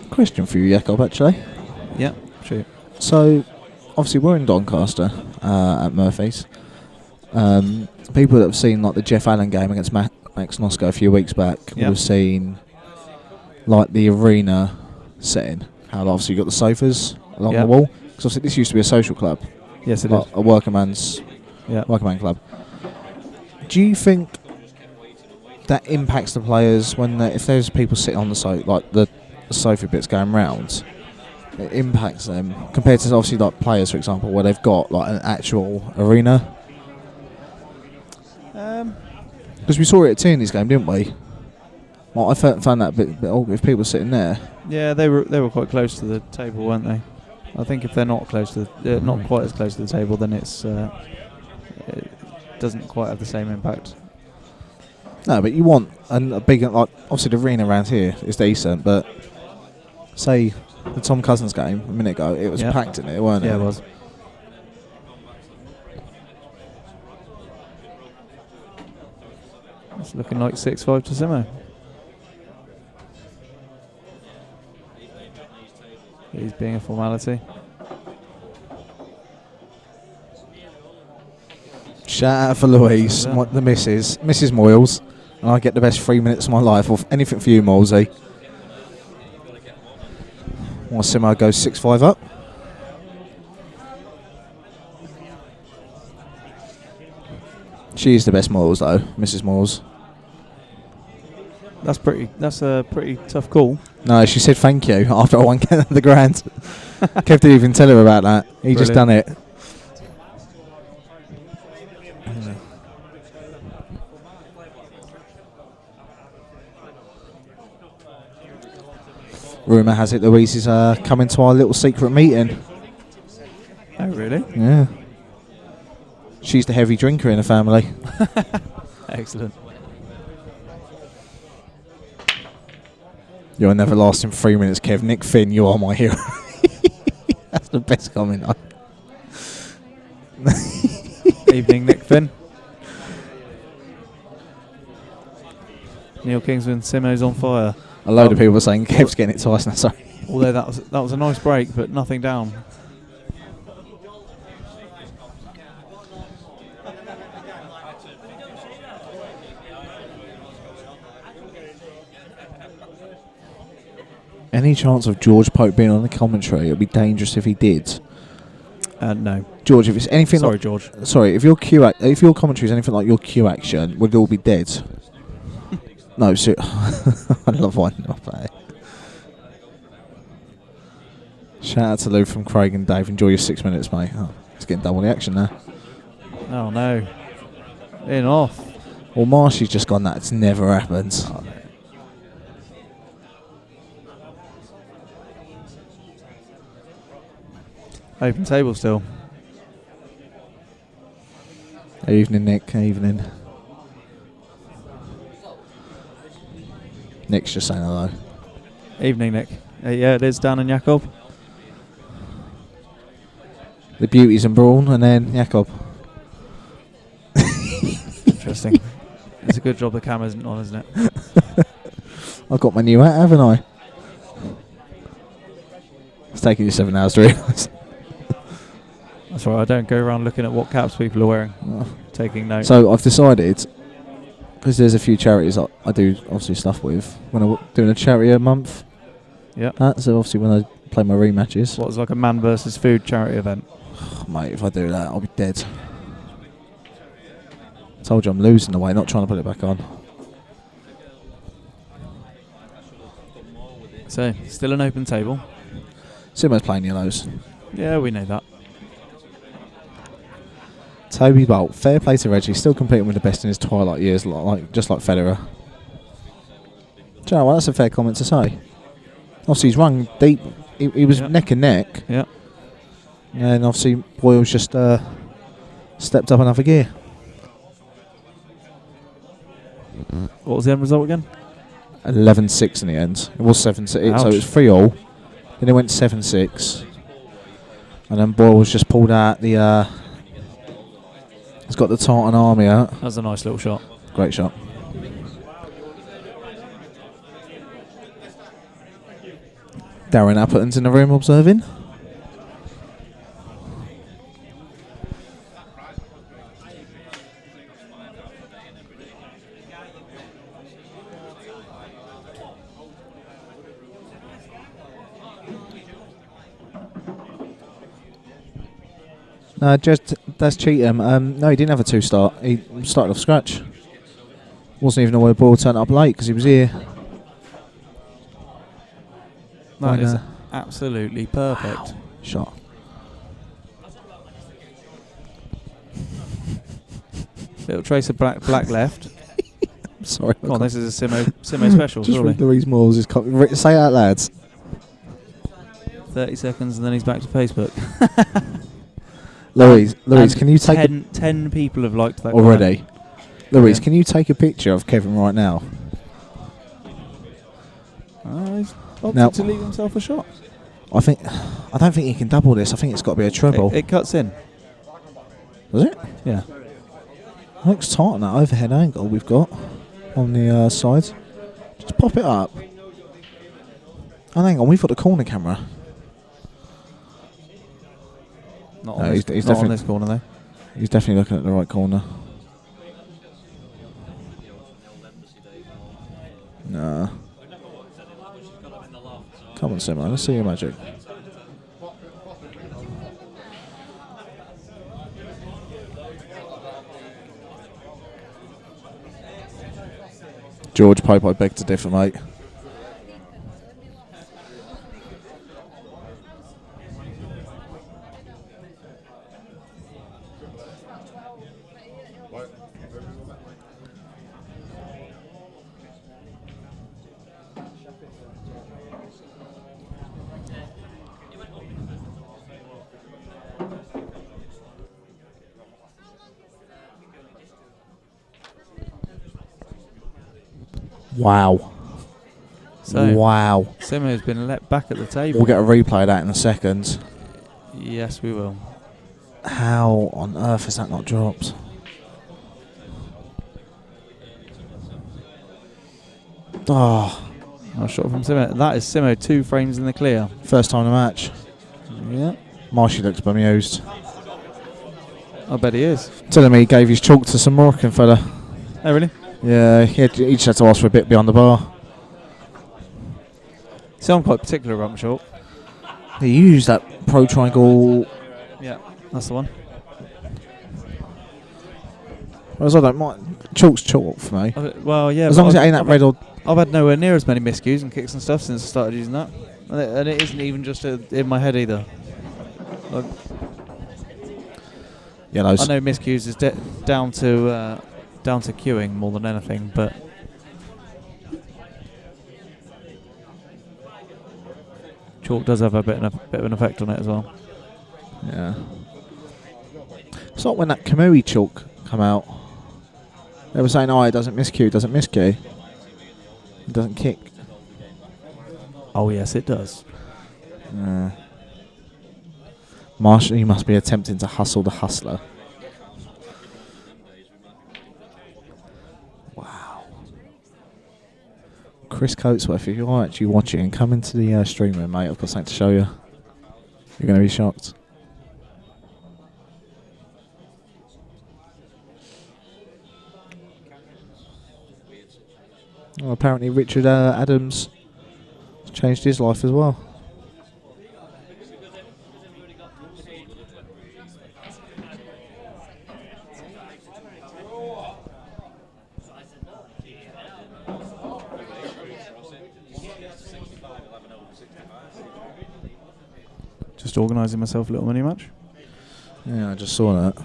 Question for you, Jakob, actually. Yeah, true. So, obviously we're in Doncaster at Murphy's. People that have seen like the Jeff Allen game against Max Nosko a few weeks back would have seen like the arena setting. How obviously you got the sofas along the wall. Because obviously this used to be a social club. Yes, it like is. A workerman club. Do you think that impacts the players when if there's people sitting on the sofa, like the sofa bits going round? It impacts them compared to obviously like players, for example, where they've got like an actual arena. Because we saw it at Tierney's game, didn't we? Well, I found that a bit odd if people were sitting there. Yeah, they were quite close to the table, weren't they? I think if they're not close to not quite as close to the table, then it doesn't quite have the same impact. No, but you want a big, like obviously the arena around here is decent, but say the Tom Cousins game a minute ago, it was packed in it, weren't it? Yeah, it was. It's looking like 6-5 to Simo. He's being a formality. Shout out for Louise, the Mrs. Moyles, and I get the best 3 minutes of my life. Or anything for you, Molesy. While Simo goes 6-5 up. She is the best Moyles though, Mrs. Moyles. That's a pretty tough call. No, she said thank you after I won the grand. Kev didn't even tell her about that. He just done it. Rumour has it Louise is coming to our little secret meeting. Oh, really? Yeah. She's the heavy drinker in the family. Excellent. You'll never last in 3 minutes, Kev. Nick Finn, you are my hero. That's the best comment. Evening, Nick Finn. Neil Kingsman, Simo's on fire. A load of people are saying Kev's getting it twice now, sorry. Although that was a nice break, but nothing down. Any chance of George Pope being on the commentary? It'd be dangerous if he did. No. George, if it's anything Sorry, like... George. Sorry, if your commentary is anything like your Q action, we'd all be dead. No, so... I love winding up there. Shout out to Lou from Craig and Dave. Enjoy your 6 minutes, mate. Oh, it's getting double the action now. Oh, no. In off. Well, Marsh has just gone, that's never happened. Oh, no. Open table still. Evening, Nick. Evening. Nick's just saying hello. Evening, Nick. Yeah, it is Dan and Jakob. The beauties and Brawn, and then Jakob. Interesting. It's a good job the camera isn't on, isn't it? I've got my new hat, haven't I? It's taking you 7 hours to realise. That's right, I don't go around looking at what caps people are wearing. Taking notes. So I've decided, because there's a few charities I do obviously stuff with, when I'm doing a charity a month. Yeah. So obviously when I play my rematches. What's like a man versus food charity event? Oh, mate, if I do that, I'll be dead. Told you I'm losing the weight, not trying to put it back on. So, still an open table. Simmons playing yellows. Yeah, we know that. Toby Bolt, fair play to Reggie, still competing with the best in his twilight years, just like Federer. Do you know what, that's a fair comment to say. Obviously he's run deep, he was neck and neck. Yeah. And obviously Boyle's just stepped up another gear. What was the end result again? 11-6 in the end. It was 7-6, so it was 3-all. Then it went 7-6. And then Boyle's just pulled out the... he's got the Tartan Army out. That was a nice little shot. Great shot. Darren Apperton's in the room observing. No, that's Cheatham. No, he didn't have a 2-start. He started off scratch. Wasn't even aware Boyle turned up late because he was here. That is absolutely perfect. Wow. Shot. Little trace of black left. Sorry. Come on, this is a Simo special, Just surely. read Louise Moore's. Say it out, lads. 30 seconds and then he's back to Facebook. Louise, can you take 10 people have liked that already? comment. Louise, Yeah. can you take a picture of Kevin right now? He's opted Now- to leave himself a shot. I don't think he can double this. I think it's got to be a treble. It cuts in. Does it? Yeah. Looks tight on that overhead angle we've got on the sides. Just pop it up. Oh, hang on, we've got the corner camera. Not No, on, he's not definitely- on this corner though. He's definitely looking at the right corner. Nah. Come on, Simon. Let's see your magic. George Pope, I beg to differ, mate. Wow. So, Wow. Simo has been let back at the table. We'll get a replay of that in a second. Yes, we will. How on earth is that not dropped? Oh, Nice shot from Simo. That is Simo 2 frames in the clear. first time in the match. Yeah. Marshy looks bemused. I bet he is. Telling me he gave his chalk to some Moroccan fella. Oh, really? Yeah, he just had to ask for a bit beyond the bar. So I'm quite particular about my chalk. Yeah, you use that Pro Triangle. Yeah, that's the one. Whereas I don't mind. Chalk's chalk for me. Well, yeah. As long as it ain't that red or. I've had nowhere near as many miscues and kicks and stuff since I started using that. And it isn't even just in my head either. Yellows. I know miscues is down to queuing more than anything, but chalk does have a bit of an effect on it as well. Yeah. It's like when that Kamui chalk come out. They were saying, "Oh, it doesn't miscue, it doesn't kick." Oh yes, it does. Marsh, you must be attempting to hustle the hustler. Wow. Chris Coatsworth, if you're actually watching, come into the stream room, mate. I've got something to show you. You're going to be shocked. Well, apparently Richard Adams has changed his life as well. Just organising myself a little mini match. Yeah, I just saw that.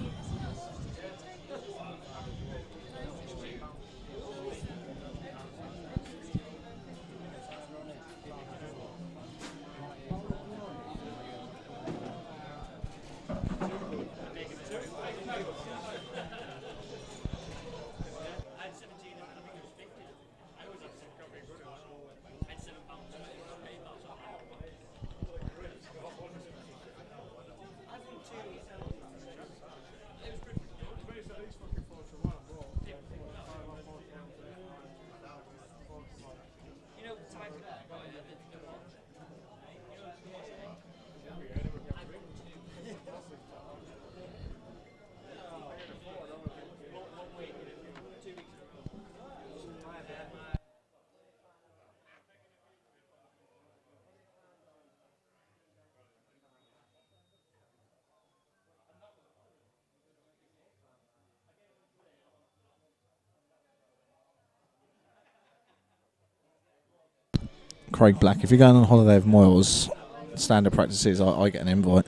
Craig Black, if you're going on holiday with Moyles, standard practices, I get an invite.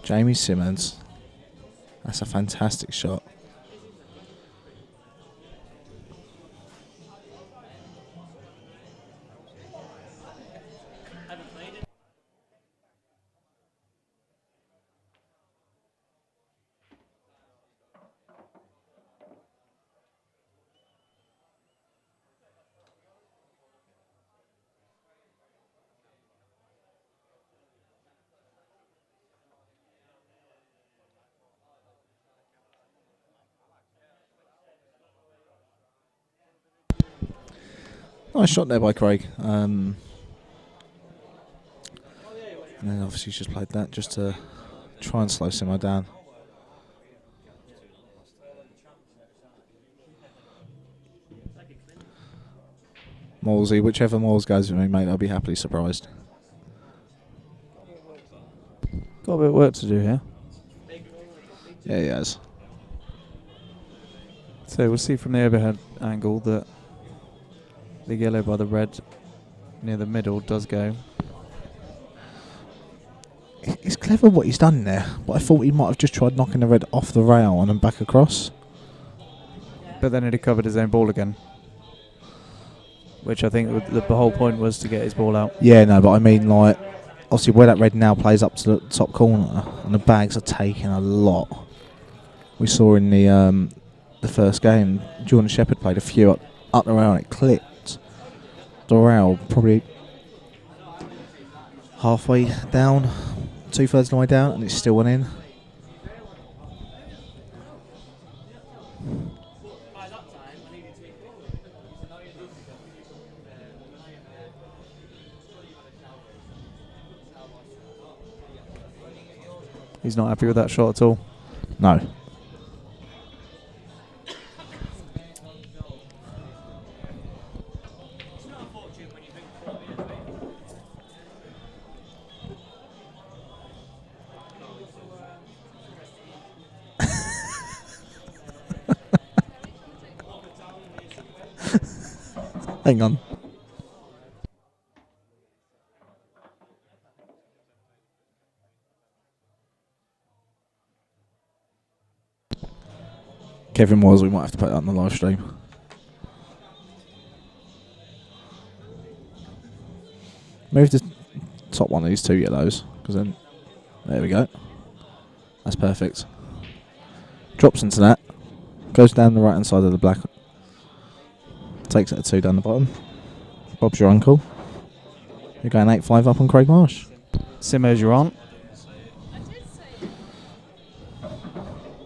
Jamie Simmons. That's a fantastic shot. Nice shot there by Craig. And then obviously he's just played that just to try and slow Simo down. Moylesy, whichever Moyles goes with me, mate, I'll be happily surprised. Got a bit of work to do here. Yeah, he has. So we'll see from the overhead angle that the yellow by the red near the middle does go. It's clever what he's done there, but I thought he might have just tried knocking the red off the rail and then back across. But then he'd have covered his own ball again. Which I think the whole point was to get his ball out. Yeah, no, but I mean, like, obviously where that red now plays up to the top corner, and the bags are taking a lot. We saw in the first game, Jordan Shepherd played a few up the rail and it clipped the rail probably halfway down, 2/3 of the way down, and it still went in. He's not happy with that shot at all. No. Hang on. Kevin was, we might have to put that on the live stream. Move the top one of these 2 yellows, because then, there we go. That's perfect. Drops into that, goes down the right hand side of the black, takes it a 2 down the bottom. Bob's your uncle. You're going 8-5 up on Craig Marsh. Simmo's your aunt.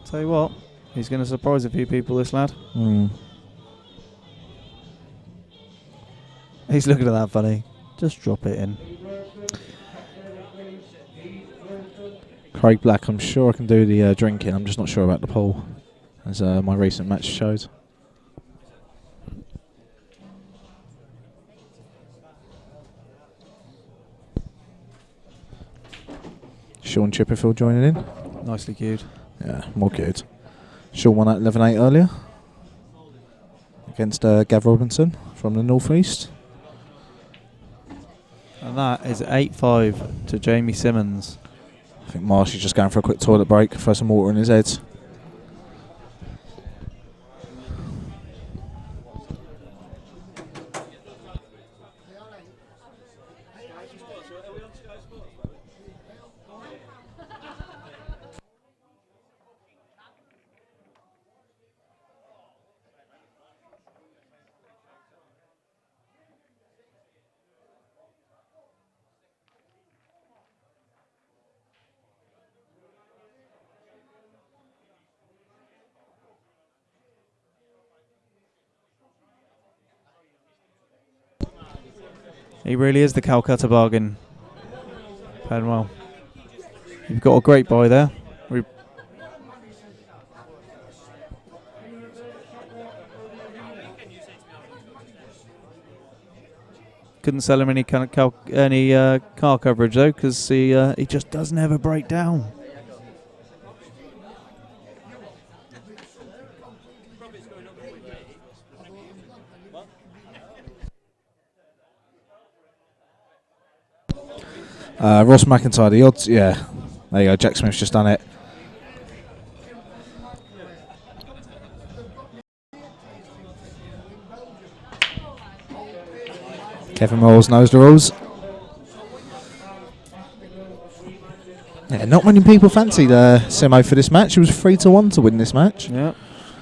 Tell you what, he's going to surprise a few people, this lad. He's looking at that funny. Just drop it in. Craig Black, I'm sure I can do the drinking. I'm just not sure about the pool, as my recent match shows. Sean Chipperfield joining in. Nicely cued. Yeah, more good. Sean won at 11-8 earlier against Gav Robinson from the North East. And that is 8-5 to Jamie Simmons. I think Marsh is just going for a quick toilet break, throw some water in his head. He really is the Calcutta bargain. Penwell. You've got a great buy there. Couldn't sell him any car coverage though, because he just doesn't ever break down. Ross McIntyre, the odds, yeah. There you go, Jack Smith's just done it. Kevin Rolls knows the rules. Yeah, not many people fancied Simo for this match. It was 3-1 to win this match. Yeah.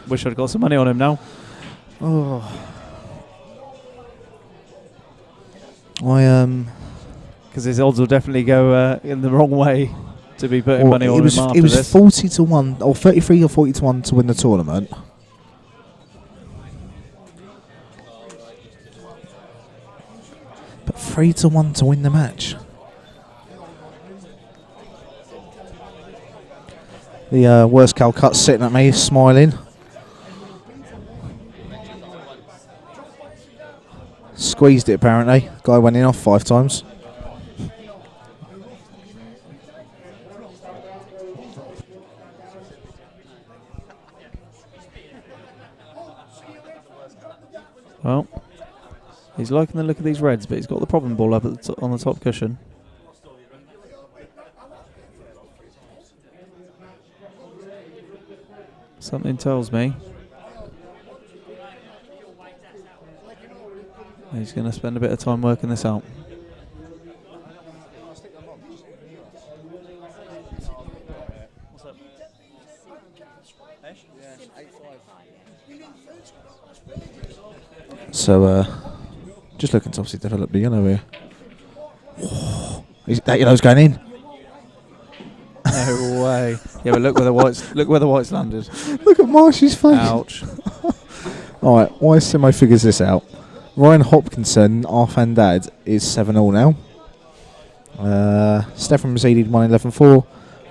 Wish I'd got some money on him now. Oh. Because his odds will definitely go in the wrong way to be putting money on him after it was this. 40-1 or 33 or 40-1 to win the tournament. But 3-1 to win the match. The worst Calcutta sitting at me, smiling. Squeezed it apparently. Guy went in off 5 times. Well, he's liking the look of these reds, but he's got the problem ball up at the on the top cushion. Something tells me he's going to spend a bit of time working this out. So, just looking to obviously develop the yellow here. That yellow's going in. No way. Yeah, but look where the whites landed. Look at Marsh's face. Ouch. All right, why Simo figures this out. Ryan Hopkinson, our fan dad, is 7-all now. Stefan Mazidi 1-11-4.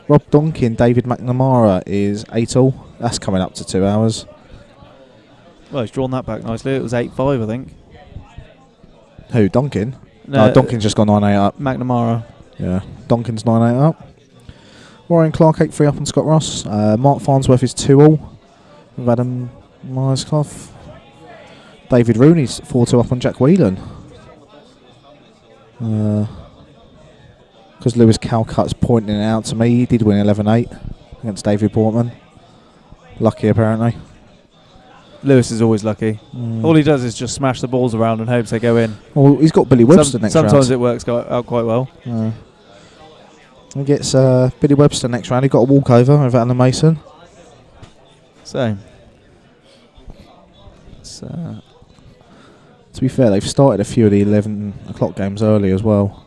Rob Donkey and David McNamara is 8-all. That's coming up to 2 hours. Well, he's drawn that back nicely. It was 8-5, I think. Who, Donkin? No, Donkin's just gone 9-8 up. McNamara. Yeah, Donkin's 9-8 up. Warren Clark 8-3 up on Scott Ross. Mark Farnsworth is 2-all with Adam Myersclough. David Rooney's 4-2 up on Jack Whelan. Because Lewis Calcutt's pointing it out to me, he did win 11-8 against David Portman. Lucky, apparently. Lewis is always lucky. All he does is just smash the balls around and hopes they go in. Well, he's got Billy Webster next round. Sometimes it works out quite well. He gets Billy Webster next round. He got a walkover over Alan Mason. So, to be fair, they've started a few of the 11 o'clock games early as well.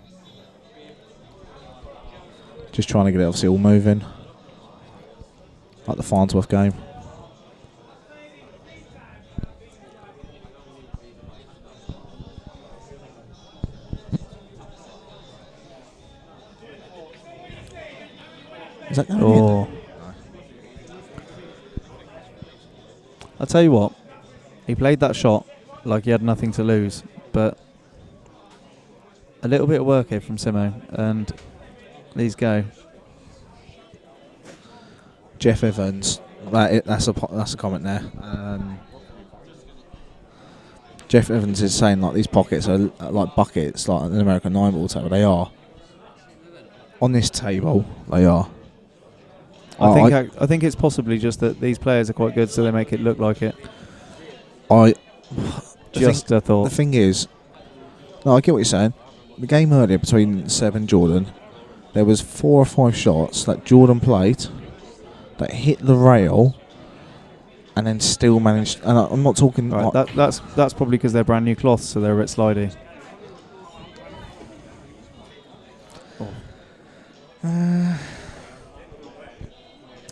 Just trying to get it obviously all moving. Like the Farnsworth game. Is that going in? I'll tell you what, he played that shot like he had nothing to lose, but a little bit of work here from Simo, and these go. Jeff Evans, that's a comment there. Jeff Evans is saying like these pockets are like buckets, like an American 9-ball table. They are. On this table, they are. I think it's possibly just that these players are quite good, so they make it look like it. A thought. The thing is, no, I get what you're saying. The game earlier between Seb and Jordan, there was 4 or 5 shots that Jordan played that hit the rail, and then still managed. And I'm not talking. Right, like that's probably because they're brand new cloths, so they're a bit slidey.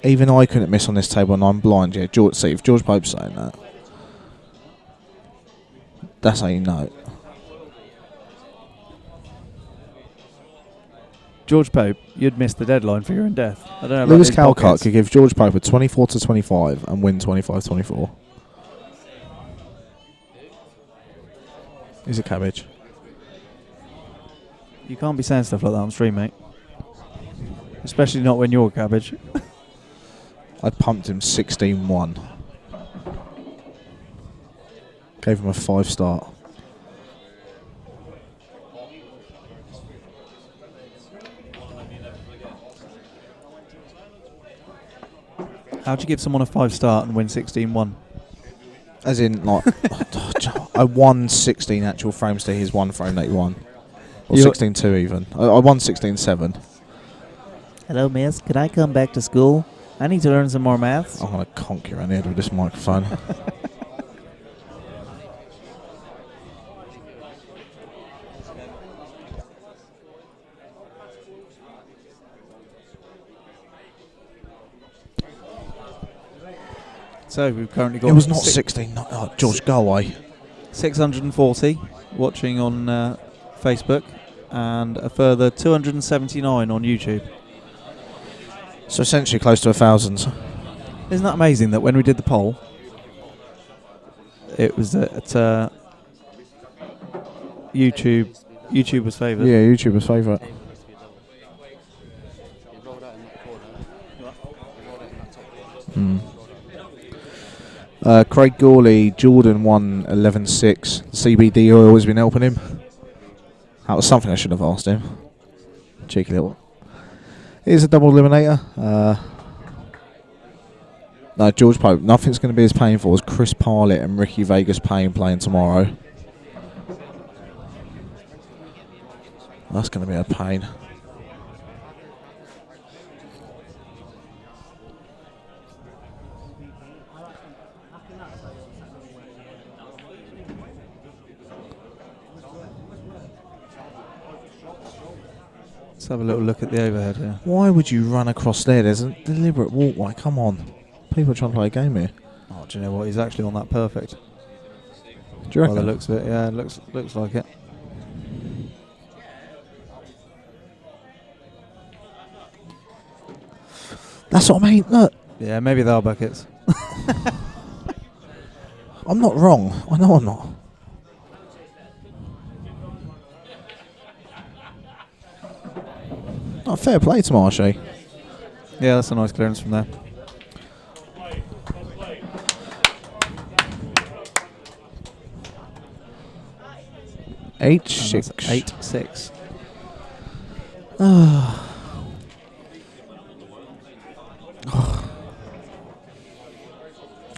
Even I couldn't miss on this table, and I'm blind. Yeah, see, if George Pope's saying that, that's how you know it. George Pope, you'd miss the deadline for your own death. I don't know. Lewis Calcutt could give George Pope a 24-25 and win 25-24. He's a cabbage. You can't be saying stuff like that on stream, mate. Especially not when you're a cabbage. I pumped him 16-1. Gave him a 5 start. How'd you give someone a 5 start and win 16-1? As in, like, I won 16 actual frames to his 1 frame that he won. Or 16-2 even. I won 16-7. Hello, miss. Could I come back to school? I need to learn some more maths. I'm going to conk you around the head with this microphone. So we've currently got... It was not 16. George, go away. 640 watching on Facebook and a further 279 on YouTube. So essentially close to 1,000. Isn't that amazing that when we did the poll, it was at YouTube. YouTube was favoured. Yeah, YouTube was favourite. Craig Gawley, Jordan won 11-6. CBD who always been helping him. That was something I should have asked him. Cheeky little. Here's a double eliminator. No, George Pope. Nothing's going to be as painful as Chris Parlett and Ricky Vegas playing tomorrow. That's going to be a pain. Let's have a little look at the overhead here. Why would you run across there? There's a deliberate walkway. Come on. People are trying to play a game here. Oh, do you know what? He's actually on that perfect. Do you reckon? By the looks of it, yeah, looks like it. That's what I mean. Look. Yeah, maybe they are buckets. I'm not wrong. I know I'm not. Oh, fair play to Marshy. Yeah, that's a nice clearance from there. H6. 8-6.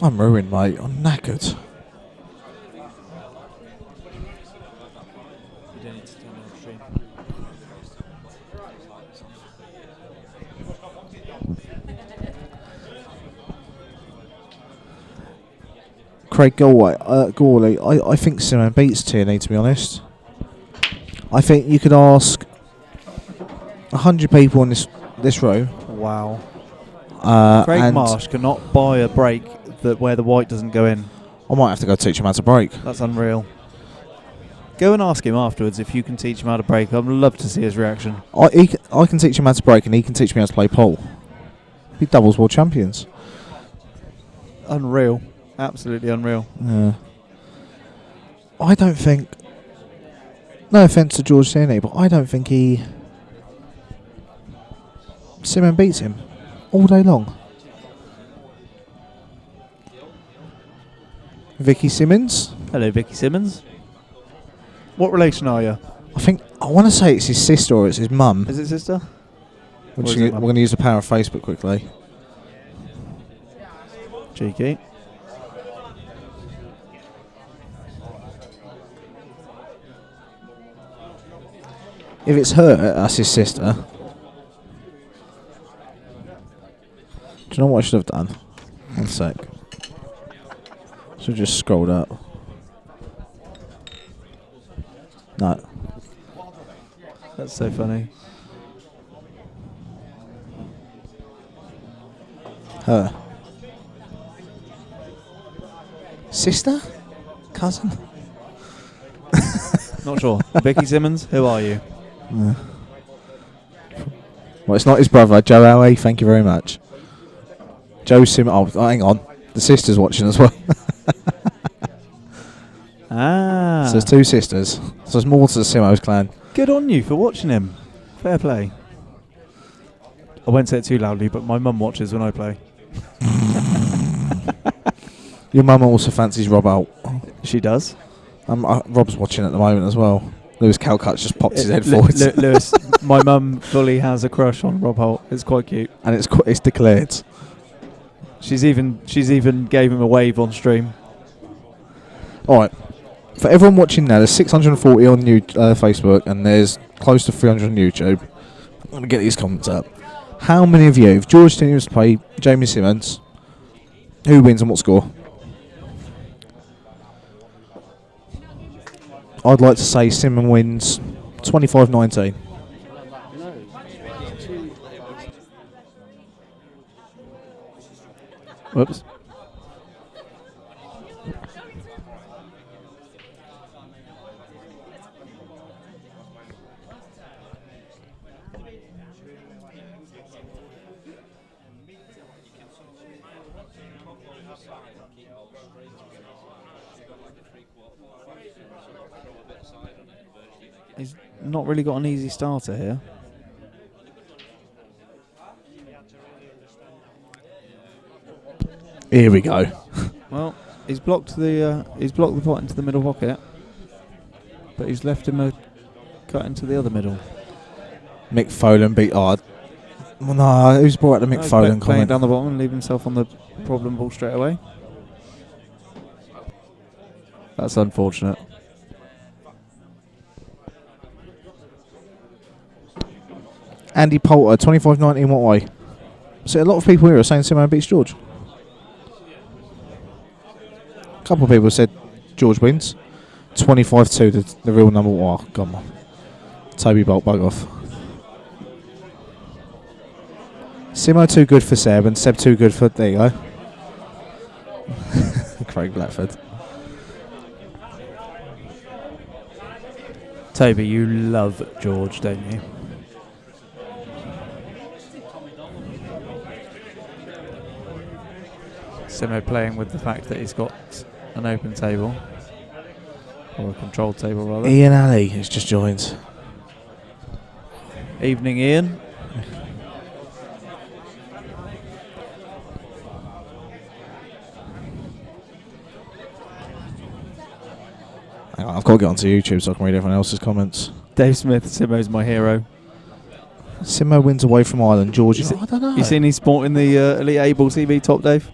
I'm ruined, mate. I'm knackered. You don't need to turn on stream. Craig Gawley, I think Simmons beats Tierney, to be honest. I think you could ask 100 people in this row. Wow. Craig and Marsh cannot buy a break where the white doesn't go in. I might have to go teach him how to break. That's unreal. Go and ask him afterwards if you can teach him how to break. I'd love to see his reaction. I can teach him how to break, and he can teach me how to play pool. Be doubles world champions. Unreal. Absolutely unreal. Yeah. I don't think. No offence to George Tierney, but I don't think Simmons beats him all day long. Vicky Simmons. Hello, Vicky Simmons. What relation are you? I want to say it's his sister or it's his mum. Is it sister? We're going to use the power of Facebook quickly. Cheeky. If it's her, that's his sister. Do you know what I should have done? One sec. Should have just scrolled up. No. That's so funny. Her. Sister? Cousin? Not sure. Vicky Simmons, who are you? Yeah. Well, it's not his brother, Joe Howie. Thank you very much. Joe Simmons. Oh, hang on. The sister's watching as well. So there's two sisters. So there's more to the Simmons clan. Good on you for watching him. Fair play. I won't say it too loudly, but my mum watches when I play. Your mum also fancies Rob out. She does. Rob's watching at the moment as well. Lewis Calcutt's just popped his head forwards. Lewis, my mum fully has a crush on Rob Holt. It's quite cute. And it's declared. She's even gave him a wave on stream. Alright. For everyone watching now, there's 640 on Facebook and there's close to 300 on YouTube. I'm going to get these comments up. How many of you, if George Tierney was to play Jamie Simmons, who wins and what score? I'd like to say Simmons wins 25-19. Whoops. He's not really got an easy starter here. Here we go. Well, he's blocked the pot into the middle pocket, but he's left him a cut into the other middle. Mick Folan beat hard. Well, no, who's brought out the Mick Folan Playing comment? down the bottom and leave himself on the problem ball straight away. That's unfortunate. Andy Poulter, 25-19 what way? So a lot of people here are saying Simmons beats George. A couple of people said George wins. 25-2, the real number one. Oh, come on. Toby Bolt, bug off. Simo too good for Seb and Seb too good for... There you go. Craig Blackford. Toby, you love George, don't you? Simo playing with the fact that he's got an open table. Or a controlled table, rather. Ian Alley has just joined. Evening, Ian. Hang on, I've got to get onto YouTube so I can read everyone else's comments. Dave Smith, Simo's my hero. Simo wins away from Ireland. Georgia. I don't know. You seen he's sporting the Elite Able TV top, Dave?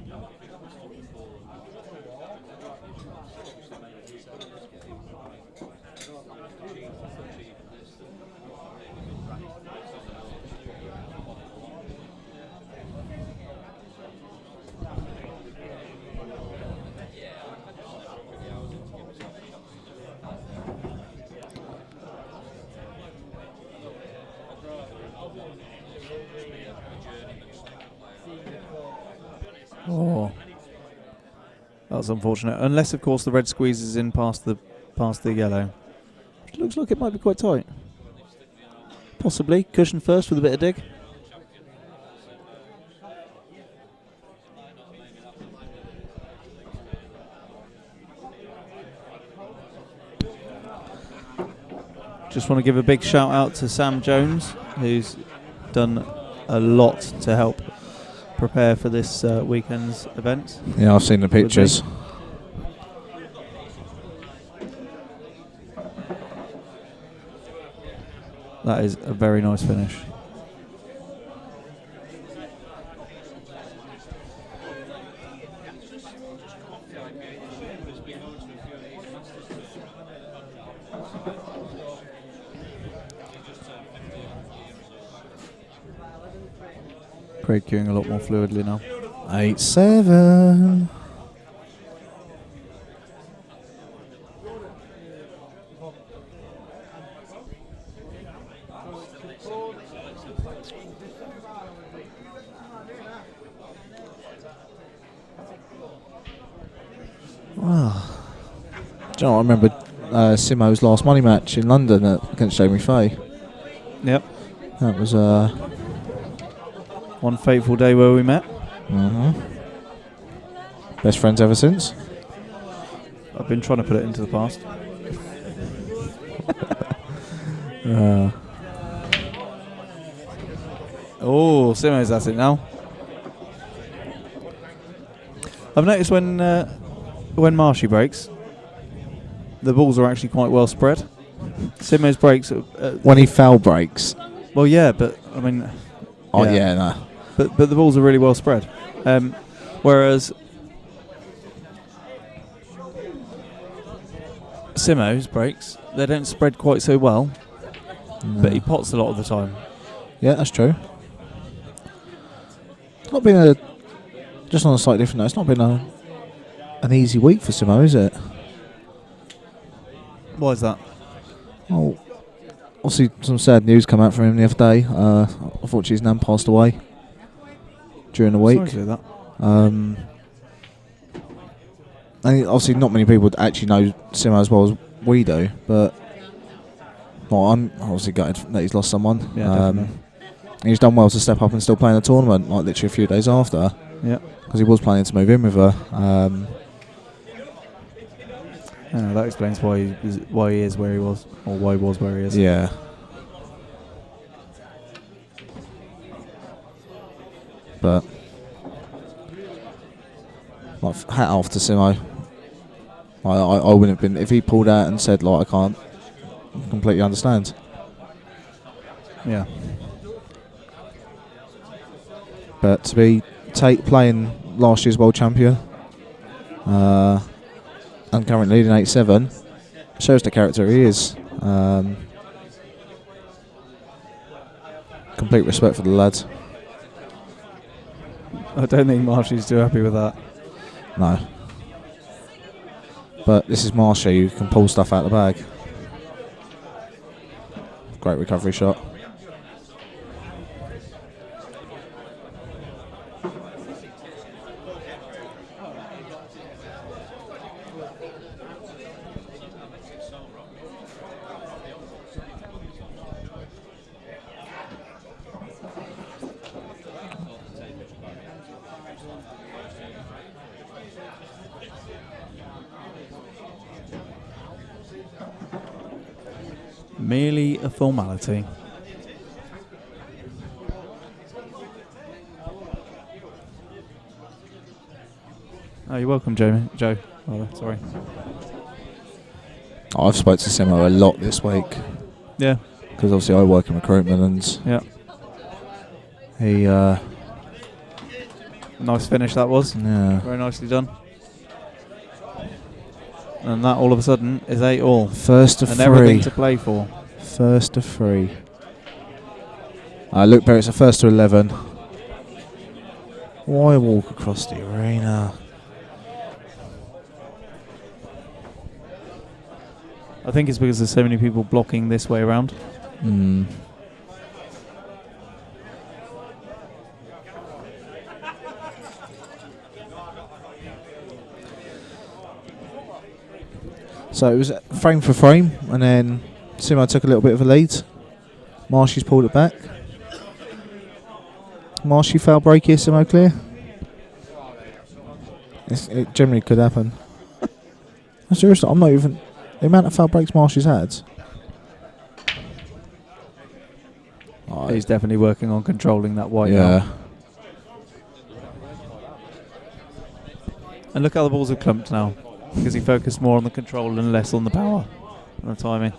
Oh, that's unfortunate. Unless, of course, the red squeezes in past the yellow. Which looks like it might be quite tight. Possibly. Cushion first with a bit of dig. Just want to give a big shout out to Sam Jones, who's done a lot to help prepare for this weekend's event. Yeah, I've seen the pictures. That is a very nice finish. Craig queuing a lot more fluidly now. 8-7. Wow. Do you know, I remember Simo's last money match in London against Jamie Fay. Yep. That was one fateful day where we met. Best friends ever since. I've been trying to put it into the past. Oh, Simmons, that's it now. I've noticed when Marshy breaks, the balls are actually quite well spread. Simmons breaks. When he foul breaks. Well, yeah, but I mean. Oh yeah, no. But the balls are really well spread. Whereas Simo's breaks, they don't spread quite so well. No. But he pots a lot of the time. Yeah, that's true. It's not been just on a slightly different note, it's not been an easy week for Simo, is it? Why is that? Well, obviously some sad news come out from him the other day. Unfortunately his nan passed away during the week. Sorry to hear that. And obviously not many people actually know Simo as well as we do, but well, I'm obviously gutted that he's lost someone. Yeah, definitely. And he's done well to step up and still play in the tournament, like literally a few days after. Yeah. Because he was planning to move in with her. That explains why he is where he was, or why he was where he is. Yeah. But like, hat off to Simo. I wouldn't have been if he pulled out and said like I can't. Completely understand. Yeah. But to be playing last year's world champion and currently leading 8-7 shows the character he is. Complete respect for the lads. I don't think Marshy's too happy with that. No. But this is Marshy who can pull stuff out of the bag. Great recovery shot. Merely a formality. Oh, you're welcome, Joe. Sorry. I've spoke to Simo a lot this week Yeah. because obviously I work in recruitment and Yeah. he, Nice finish that was. yeah. Very nicely done. And that all of a sudden is 8-all. First of and three. everything to play for. First of three. Luke Barrett's a first to 11. Why walk across the arena? I think it's because there's so many people blocking this way around. Mm. So it was frame for frame, and then Simo took a little bit of a lead. Marshy's pulled it back. Marshy foul break here, Simo clear. It generally could happen. Seriously, I'm not even... The amount of foul breaks Marshy's had. He's definitely working on controlling that white Yeah. now. And look how the balls are clumped now. Because he focused more on the control and less on the power and the timing.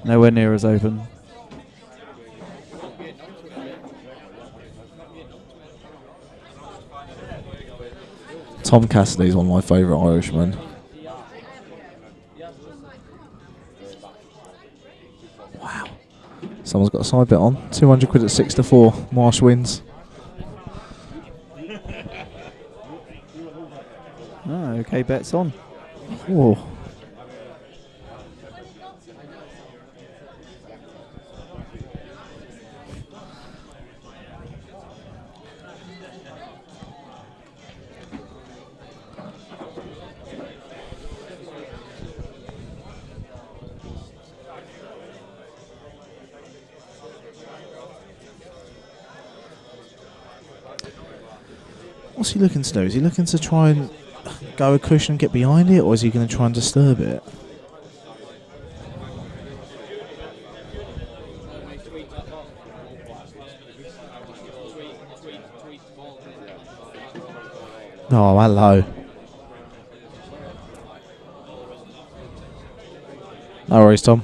Nowhere near as open. Tom Cassidy's one of my favourite Irishmen. Wow. Someone's got a side bet on. 200 quid at 6-4. Marsh wins. Okay, bets on. Whoa. What's he looking to do? Is he looking to try and go a cushion and get behind it, or is he going to try and disturb it? Oh, hello. No worries, Tom.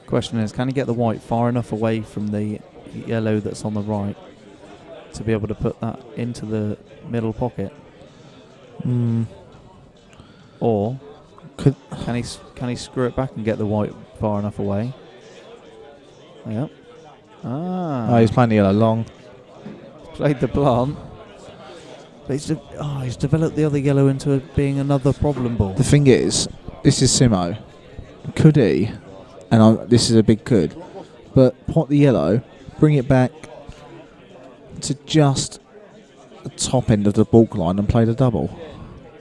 Question is, can he get the white far enough away from the yellow that's on the right to be able to put that into the middle pocket? Or can he screw it back and get the white far enough away? Yep. Oh, he's playing the yellow long. Played the plant. But he's developed the other yellow into being another problem ball. The thing is, this is Simo. Could he, and this is a big could, but pot the yellow, bring it back to just the top end of the balk line and play the double?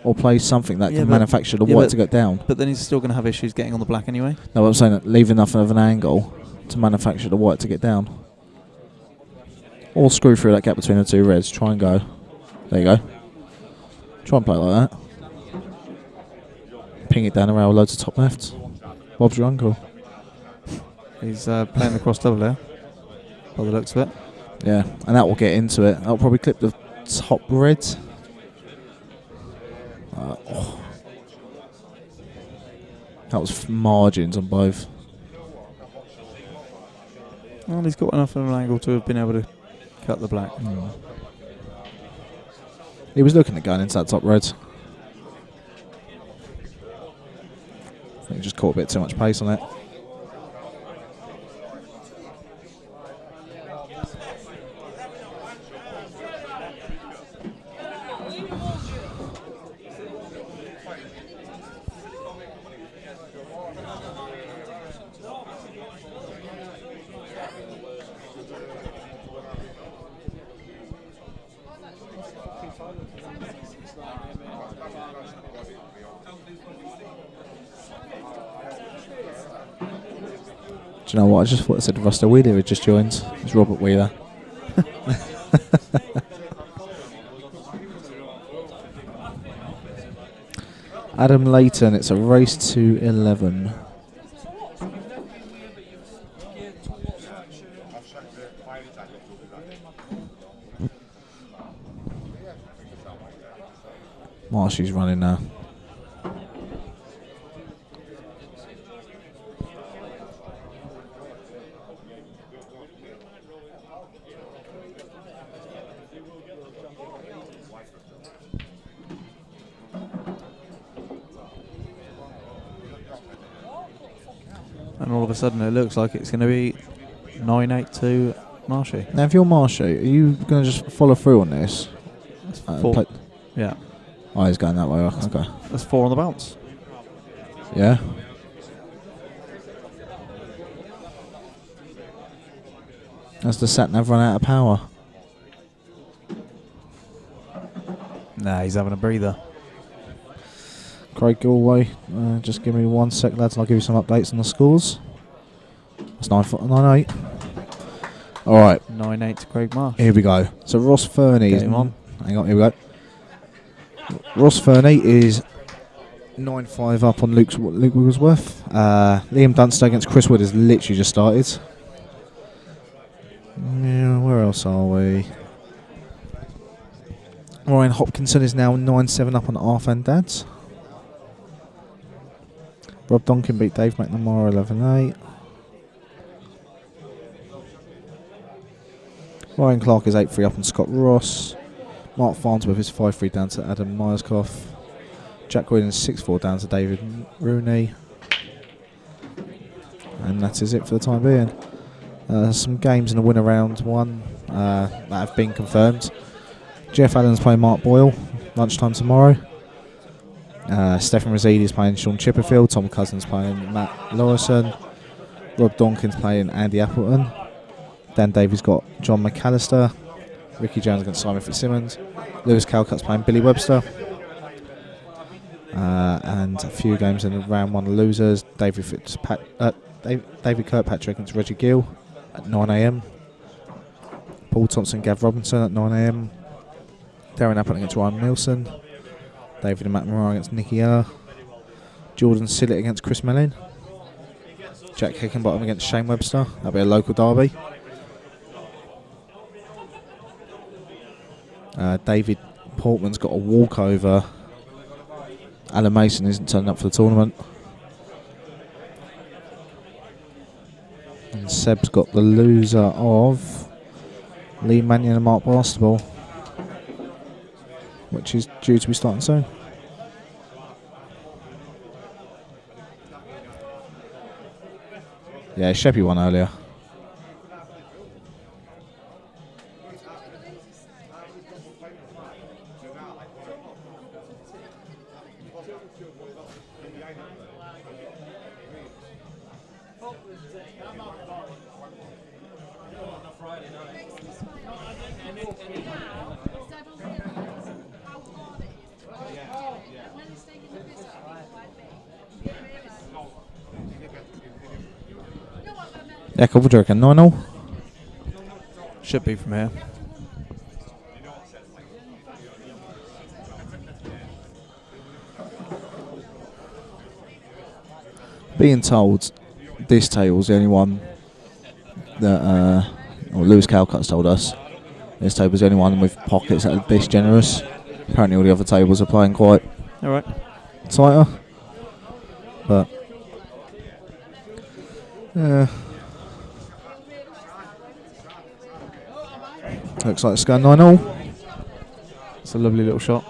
Or play something that can manufacture the white to get down? But then he's still going to have issues getting on the black anyway. No, I'm saying that leave enough of an angle to manufacture the white to get down. Or screw through that gap between the two reds. Try and go. There you go. Try and play it like that. Ping it down the rail, loads of top left. Bob's your uncle. He's playing the cross double there, by the looks of it. Yeah, and that will get into it. That'll probably clip the top red. That was margins on both. Well, he's got enough of an angle to have been able to cut the black. He was looking at going into that top red. I think he just caught a bit too much pace on it. Do you know what? I just thought I said Ruster Wheeler had just joined. It's Robert Wheeler. Adam Layton, it's a race to 11. Marsh is running now. And all of a sudden it looks like it's going to be 9-8 to Marshy. Now, if you're Marsh, are you going to just follow through on this? Four. Yeah. Oh, he's going that way. Okay. That's 4 on the bounce. Yeah. Has the sat-nav run out of power? Nah, he's having a breather. Craig Galway, just give me 1 sec, lads, and I'll give you some updates on the scores. It's 9-8. All right. 9-8 to Craig Marsh. Here we go. So Ross Fernie is Game on. Hang on, here we go. Ross Fernie is 9-5 up on Luke Wigglesworth. Liam Dunster against Chris Wood has literally just started. Yeah, where else are we? Ryan Hopkinson is now 9-7 up on Arthur and Dads. Rob Donkin beat Dave McNamara 11-8. Ryan Clark is 8-3 up on Scott Ross. Mark Farnsworth is 5-3 down to Adam Myerscough. Jack Williams 6-4 down to David Rooney. And that is it for the time being. Some games in the winner round 1 that have been confirmed. Jeff Allen's playing Mark Boyle, lunchtime tomorrow. Stephen Rosidi is playing Sean Chipperfield. Tom Cousins playing Matt Lorison. Rob Donkin's playing Andy Appleton. Dan Davies got John McAllister. Ricky Jones against Simon Fitzsimmons. Lewis Calcutt's playing Billy Webster. And a few games in the round 1 losers. David Kirkpatrick against Reggie Gill at 9 a.m. Paul Thompson, Gav Robinson at 9 a.m. Darren Appleton against Ryan Nielsen. David and McNamara against Nicky Ella. Jordan Sillett against Chris Mellin. Jack Hickenbottom against Shane Webster. That'll be a local derby. David Portman's got a walkover. Alan Mason isn't turning up for the tournament. And Seb's got the loser of Lee Mannion and Mark Barstable, which is due to be starting soon. Yeah, Sheppy won earlier. Jakob, what do you reckon? 9-0? Should be from here. Being told this table's the only one that, or Lewis Calcutt's told us, this table's the only one with pockets that are this generous. Apparently all the other tables are playing quite Alright. tighter. But, yeah. Looks like it's going 9-0. It's a lovely little shot.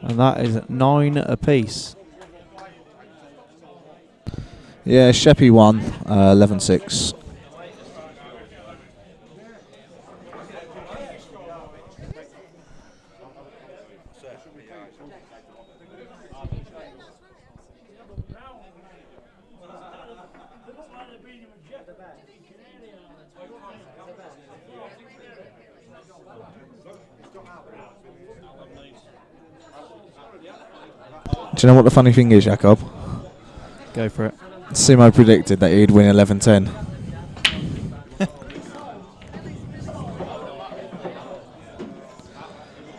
And that is 9 apiece. Yeah, Sheppy won 11-6. Do you know what the funny thing is, Jakob? Go for it. Simo predicted that he'd win 11-10.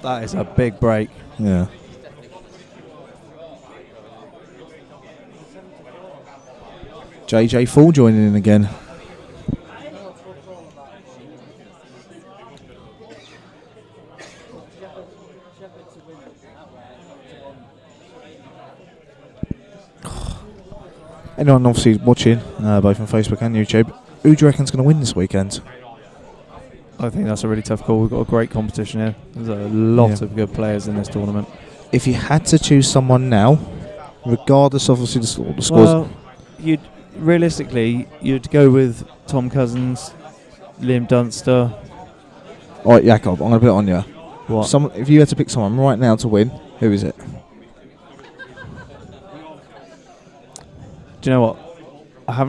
That is a big break. Yeah. JJ Full joining in again. Anyone obviously watching, both on Facebook and YouTube, who do you reckon's going to win this weekend? I think that's a really tough call. We've got a great competition here. There's a lot of good players in this tournament. If you had to choose someone now, regardless of obviously the scores... Well, you'd go with Tom Cousins, Liam Dunster. Alright, Jakob, I'm going to put it on you. What? If you had to pick someone right now to win, who is it? Do you know what? I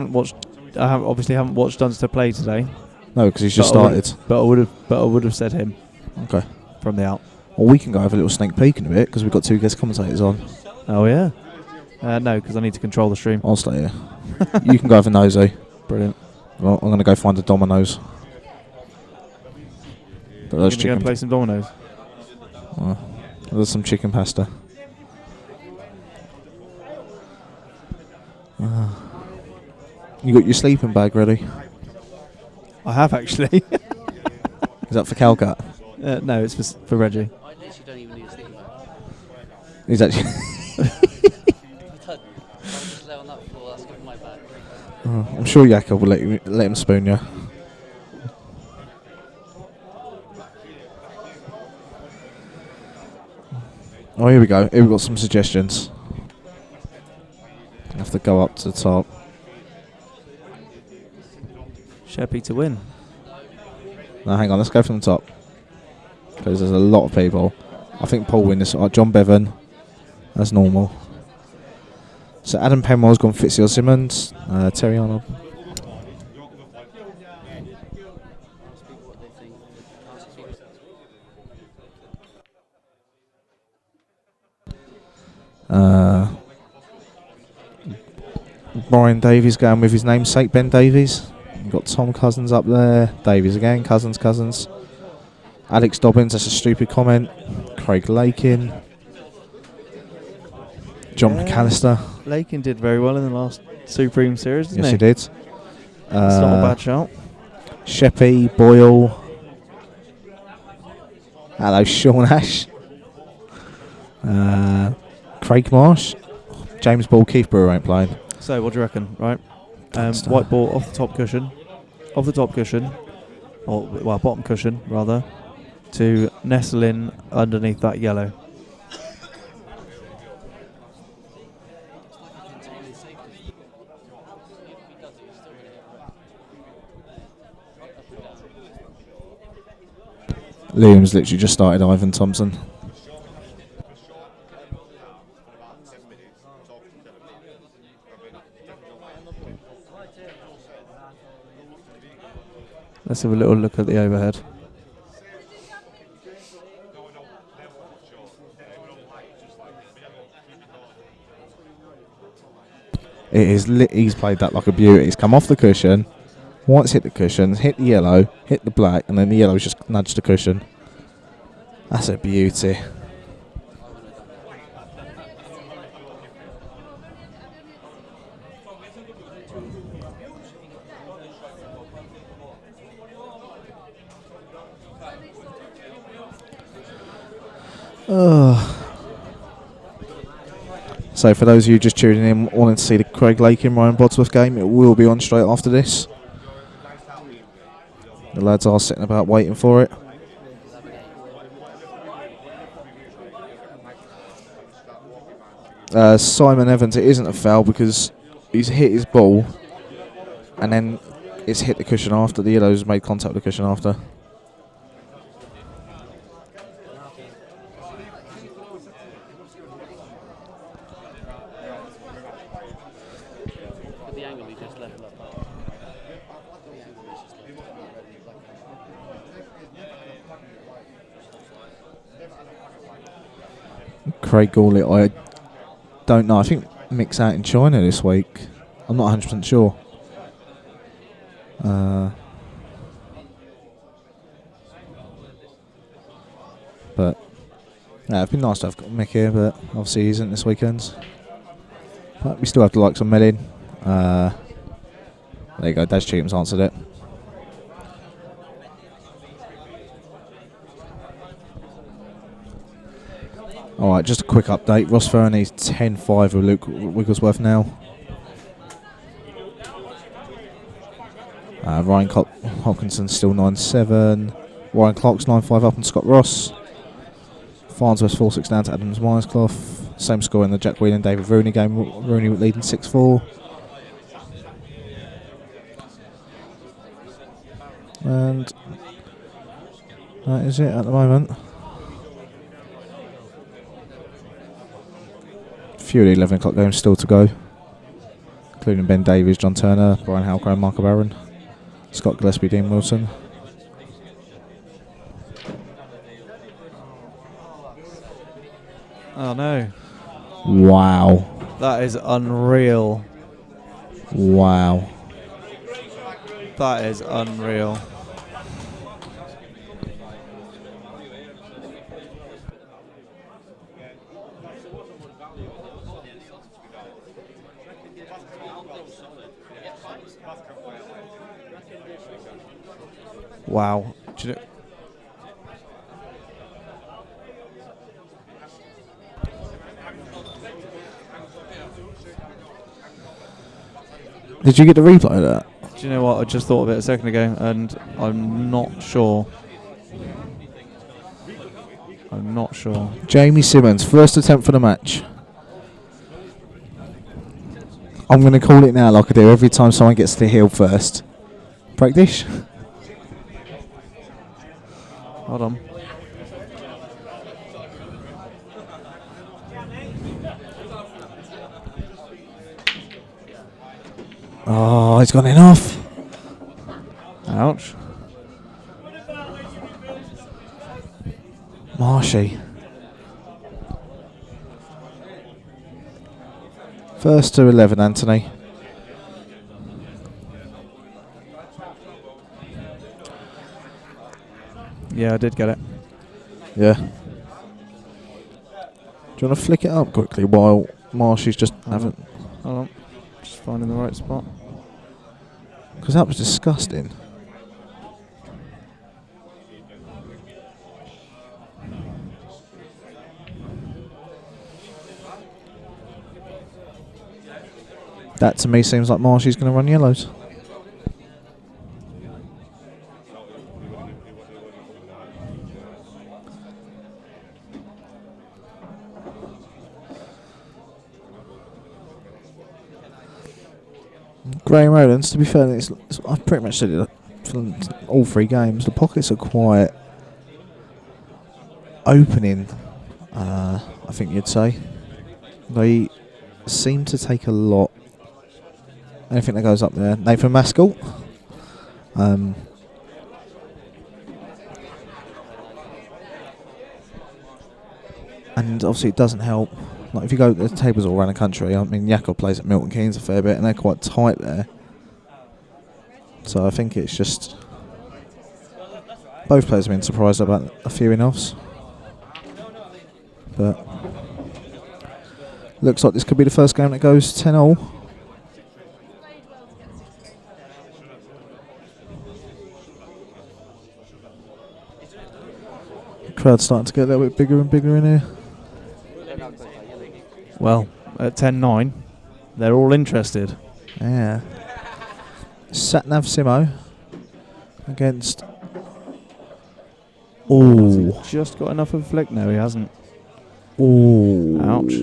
obviously haven't watched Dunster play today. No, because he's just started. But I would have said him. Okay. From the out. Well, we can go have a little sneak peek in a bit because we've got 2 guest commentators on. Oh yeah. No, because I need to control the stream. I'll stay here. You can go have a nosy. Brilliant. Well, I'm going to go find the Dominoes. But You're going to go and play some dominoes? There's some chicken pasta. You got your sleeping bag ready? I have actually. Is that for Calcut? No, it's for Reggie. I literally don't even need a sleeping bag. He's actually... I'll just lay on that floor, that's good for my back. I'm sure Jakob will let him spoon you. Oh, here we go. Here we've got some suggestions. I have to go up to the top. Sheppy to win. No, hang on. Let's go from the top. Because there's a lot of people. I think Paul win this. John Bevan. That's normal. So Adam Penmore's gone Fitzy or Simmons. Terry Arnold. Brian Davies going with his namesake, Ben Davies. You've got Tom Cousins up there. Davies again. Cousins. Alex Dobbins, that's a stupid comment. Craig Lakin. John McAllister. Lakin did very well in the last Supreme Series, didn't Yes, he? he did. It's not a bad shout. Sheppy, Boyle. Hello, Sean Ash. Craig Marsh. James Ball, Keith Brewer ain't playing. So, what do you reckon, right? White ball off the top cushion. Or, well, bottom cushion, rather. To nestle in underneath that yellow. Liam's literally just started Ivan Thompson. Let's have a little look at the overhead. It is he's played that like a beauty. He's come off the cushion, once hit the cushion, hit the yellow, hit the black, and then the yellow's just nudged the cushion. That's a beauty. So for those of you just tuning in wanting to see the Craig Lakin Ryan Bodsworth game, it will be on straight after this. The lads are sitting about waiting for it. Simon Evans, it isn't a foul because he's hit his ball and then it's hit the cushion after. The yellow's made contact with the cushion after. Craig Gawley, I don't know. I think Mick's out in China this week. I'm not 100% sure. But yeah, it'd be nice to have got Mick here, but obviously he isn't this weekend. But we still have the likes of Mellin, There you go, Daz Cheatham's answered it. Alright, just a quick update. Ross Fernie's 10-5 with Luke Wigglesworth now. Ryan Hopkinson's still 9-7. Ryan Clark's 9-5 up on Scott Ross. Farnsworth 4-6 down to Adams Myersclough. Same score in the Jack Whelan and David Rooney game. Rooney leading 6-4. And that is it at the moment. A few of the 11 o'clock games still to go, including Ben Davies, John Turner, Brian Halcrow, Michael Barron, Scott Gillespie, Dean Wilson. Oh no. Wow. That is unreal. Wow. That is unreal. Wow. Do you know, did you get the replay of that? do you know what? I just thought of it a second ago, and I'm not sure. I'm not sure. Jamie Simmons, first attempt for the match. I'm going to call it now like I do every time someone gets to the heel first. Practice. Hold on. Oh, he's gone in off. Ouch. Marshy. First to 11, Anthony. Yeah, I did get it. Yeah. Do you want to flick it up quickly while Marshy's just haven't... Hold on. Just finding the right spot. Because that was disgusting. That to me seems like Marshy's going to run yellows. Graham Rowlands, to be fair, I've pretty much said it for all three games. The pockets are quite opening, I think you'd say. They seem to take a lot. Anything that goes up there. Nathan Maskell. And obviously it doesn't help. Like if you go, the tables all around the country. I mean, Jakob plays at Milton Keynes a fair bit, and they're quite tight there. So I think it's just both players have been surprised about a few in-offs, but looks like this could be the first game that goes 10-all. The crowd's starting to get a little bit bigger and bigger in here. Well, at 10-9, they're all interested. Yeah. Satnav Simo against... Ooh. Has he just got enough of a flick? No, he hasn't. Ooh. Ouch.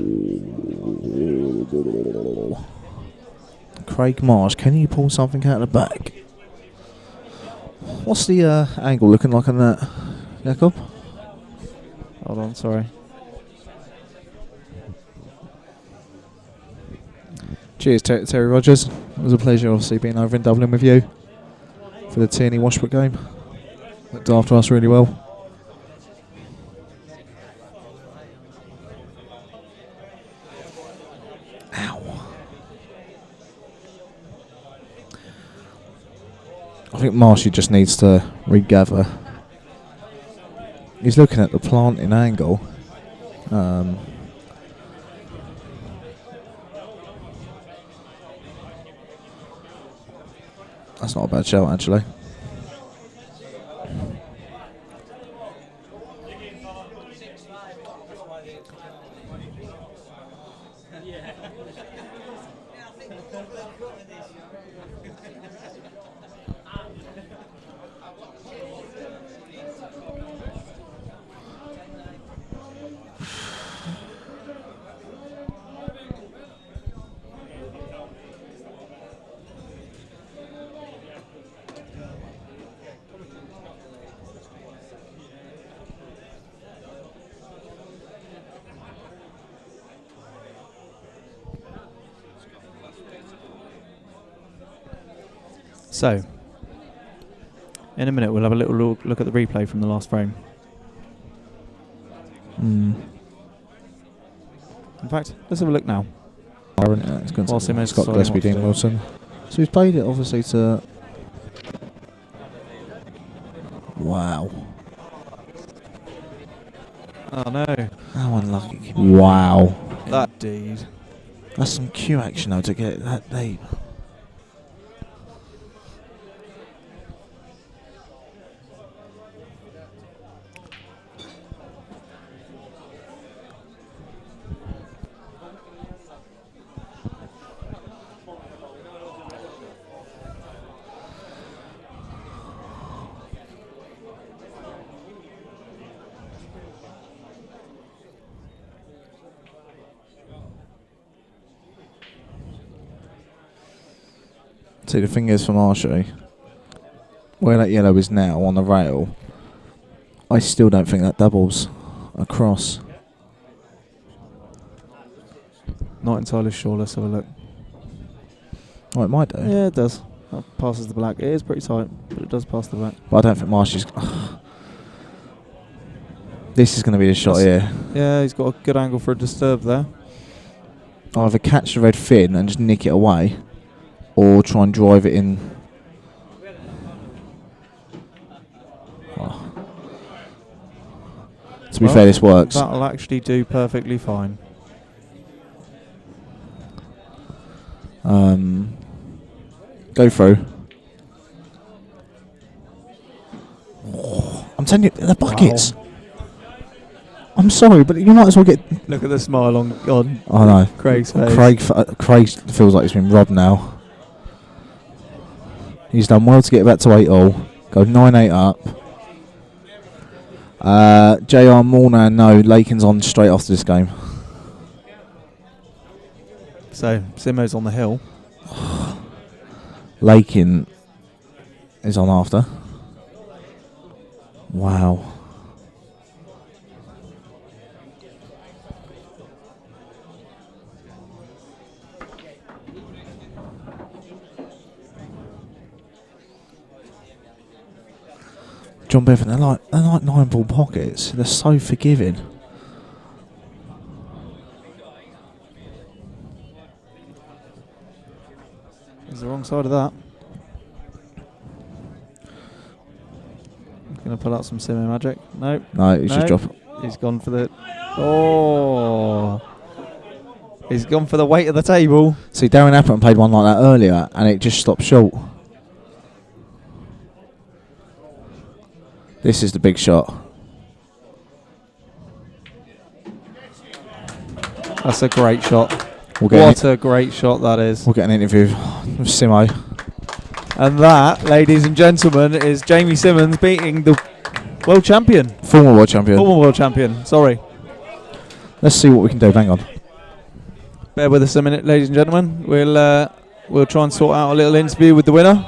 Craig Marsh, can you pull something out of the back? What's the angle looking like on that, Jakob? Hold on, sorry. Cheers, Terry Rogers. It was a pleasure, obviously, being over in Dublin with you for the Tierney Washbrook game. Looked after us really well. Ow. I think Marshy just needs to regather. He's looking at the planting angle. That's not a bad shout, actually. So, in a minute we'll have a little look at the replay from the last frame. In fact, let's have a look now. It's going While to Simmons Scott deciding Gillespie, what to Dean do. Wilson. So he's played it obviously to... Wow. Oh no. How unlucky. Wow. That deed. That's some cue action though to get that deep. See, the thing is for Marsh, where that yellow is now on the rail, I still don't think that doubles across. Not entirely sure, let's have a look. Oh, it might do. Yeah, it does. That passes the black. It is pretty tight, but it does pass the black. But I don't think Marsh is... This is going to be the shot here. Yeah, he's got a good angle for a disturb there. Either catch the red fin and just nick it away, or try and drive it in. Oh. To be fair, this works. That'll actually do perfectly fine. Go through. Oh, I'm telling you, the buckets. Wow. I'm sorry, but you might as well get... Look at the smile on I know. Craig's face. Craig feels like he's been robbed now. He's done well to get back to 8-all. Go 9-8 up. JR Morna, no. Lakin's on straight after this game. So, Simo's on the hill. Lakin is on after. Wow. John Bevan, they're like 9-ball pockets. They're so forgiving. He's the wrong side of that. Going to pull out some Simo magic. Nope. No, he's just dropping. He's gone for the... Oh! He's gone for the weight of the table. See, Darren Appleton played one like that earlier, and it just stopped short. This is the big shot. That's a great shot. What a great shot that is. We'll get an interview with Simo. And that, ladies and gentlemen, is Jamie Simmons beating the world champion. Former world champion. Former world champion, sorry. Let's see what we can do. Hang on. Bear with us a minute, ladies and gentlemen. We'll try and sort out a little interview with the winner.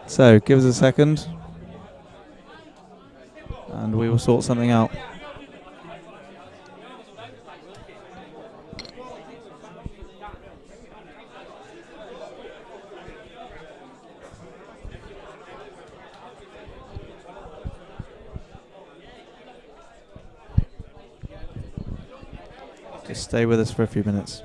So, give us a second, and we will sort something out. Just stay with us for a few minutes.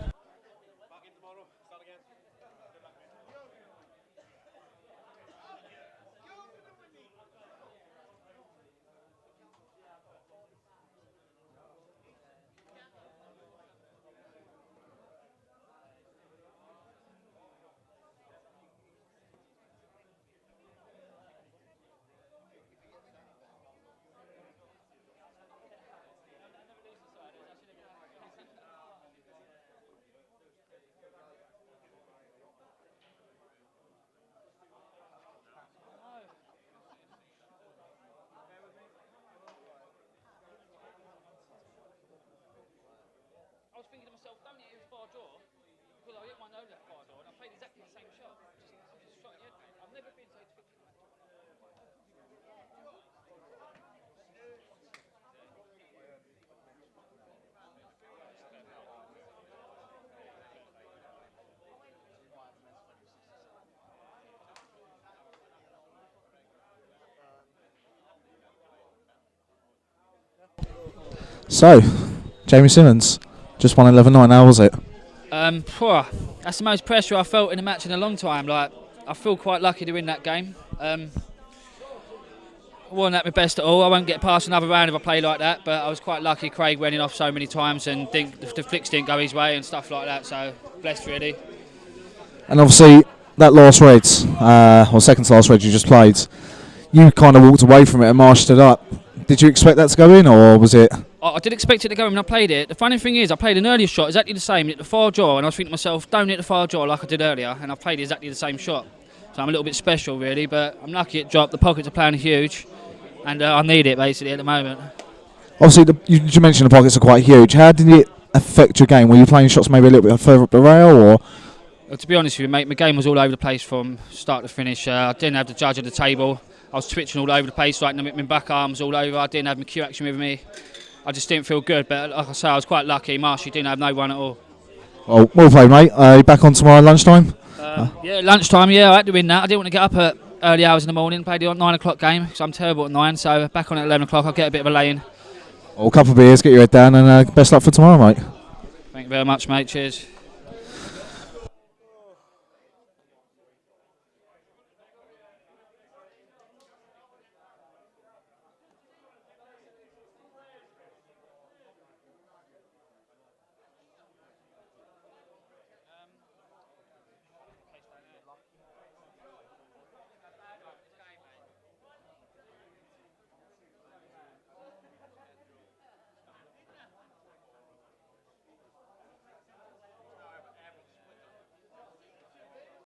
So, Jamie Simmons just won 11-9. How was it? That's the most pressure I felt in a match in a long time. Like, I feel quite lucky to win that game. I wasn't at my best at all. I won't get past another round if I play like that, but I was quite lucky. Craig went in off so many times and the flicks didn't go his way and stuff like that, so blessed really. And obviously, that last red, or second to last red you just played, you kind of walked away from it and Marsh stood up. Did you expect that to go in, or was it? I did expect it to go in when I played it. The funny thing is, I played an earlier shot exactly the same, hit the far jaw, and I was thinking to myself, don't hit the far jaw like I did earlier, and I've played exactly the same shot. So I'm a little bit special really, but I'm lucky it dropped. The pockets are playing huge, and I need it basically at the moment. Obviously, you mentioned the pockets are quite huge. How did it affect your game? Were you playing shots maybe a little bit further up the rail, or? Well, to be honest with you, mate, my game was all over the place from start to finish. I didn't have the judge at the table. I was twitching all over the place, like my back arms all over. I didn't have my cue action with me. I just didn't feel good, but like I say, I was quite lucky. Marsh, didn't have no one at all. Well played, mate. You back on tomorrow lunchtime? Yeah, lunchtime, yeah, I had to win that. I didn't want to get up at early hours in the morning, played the 9 o'clock game, because I'm terrible at 9, so back on at 11 o'clock, I'll get a bit of a lay-in. A couple of beers, get your head down, and best luck for tomorrow, mate. Thank you very much, mate. Cheers.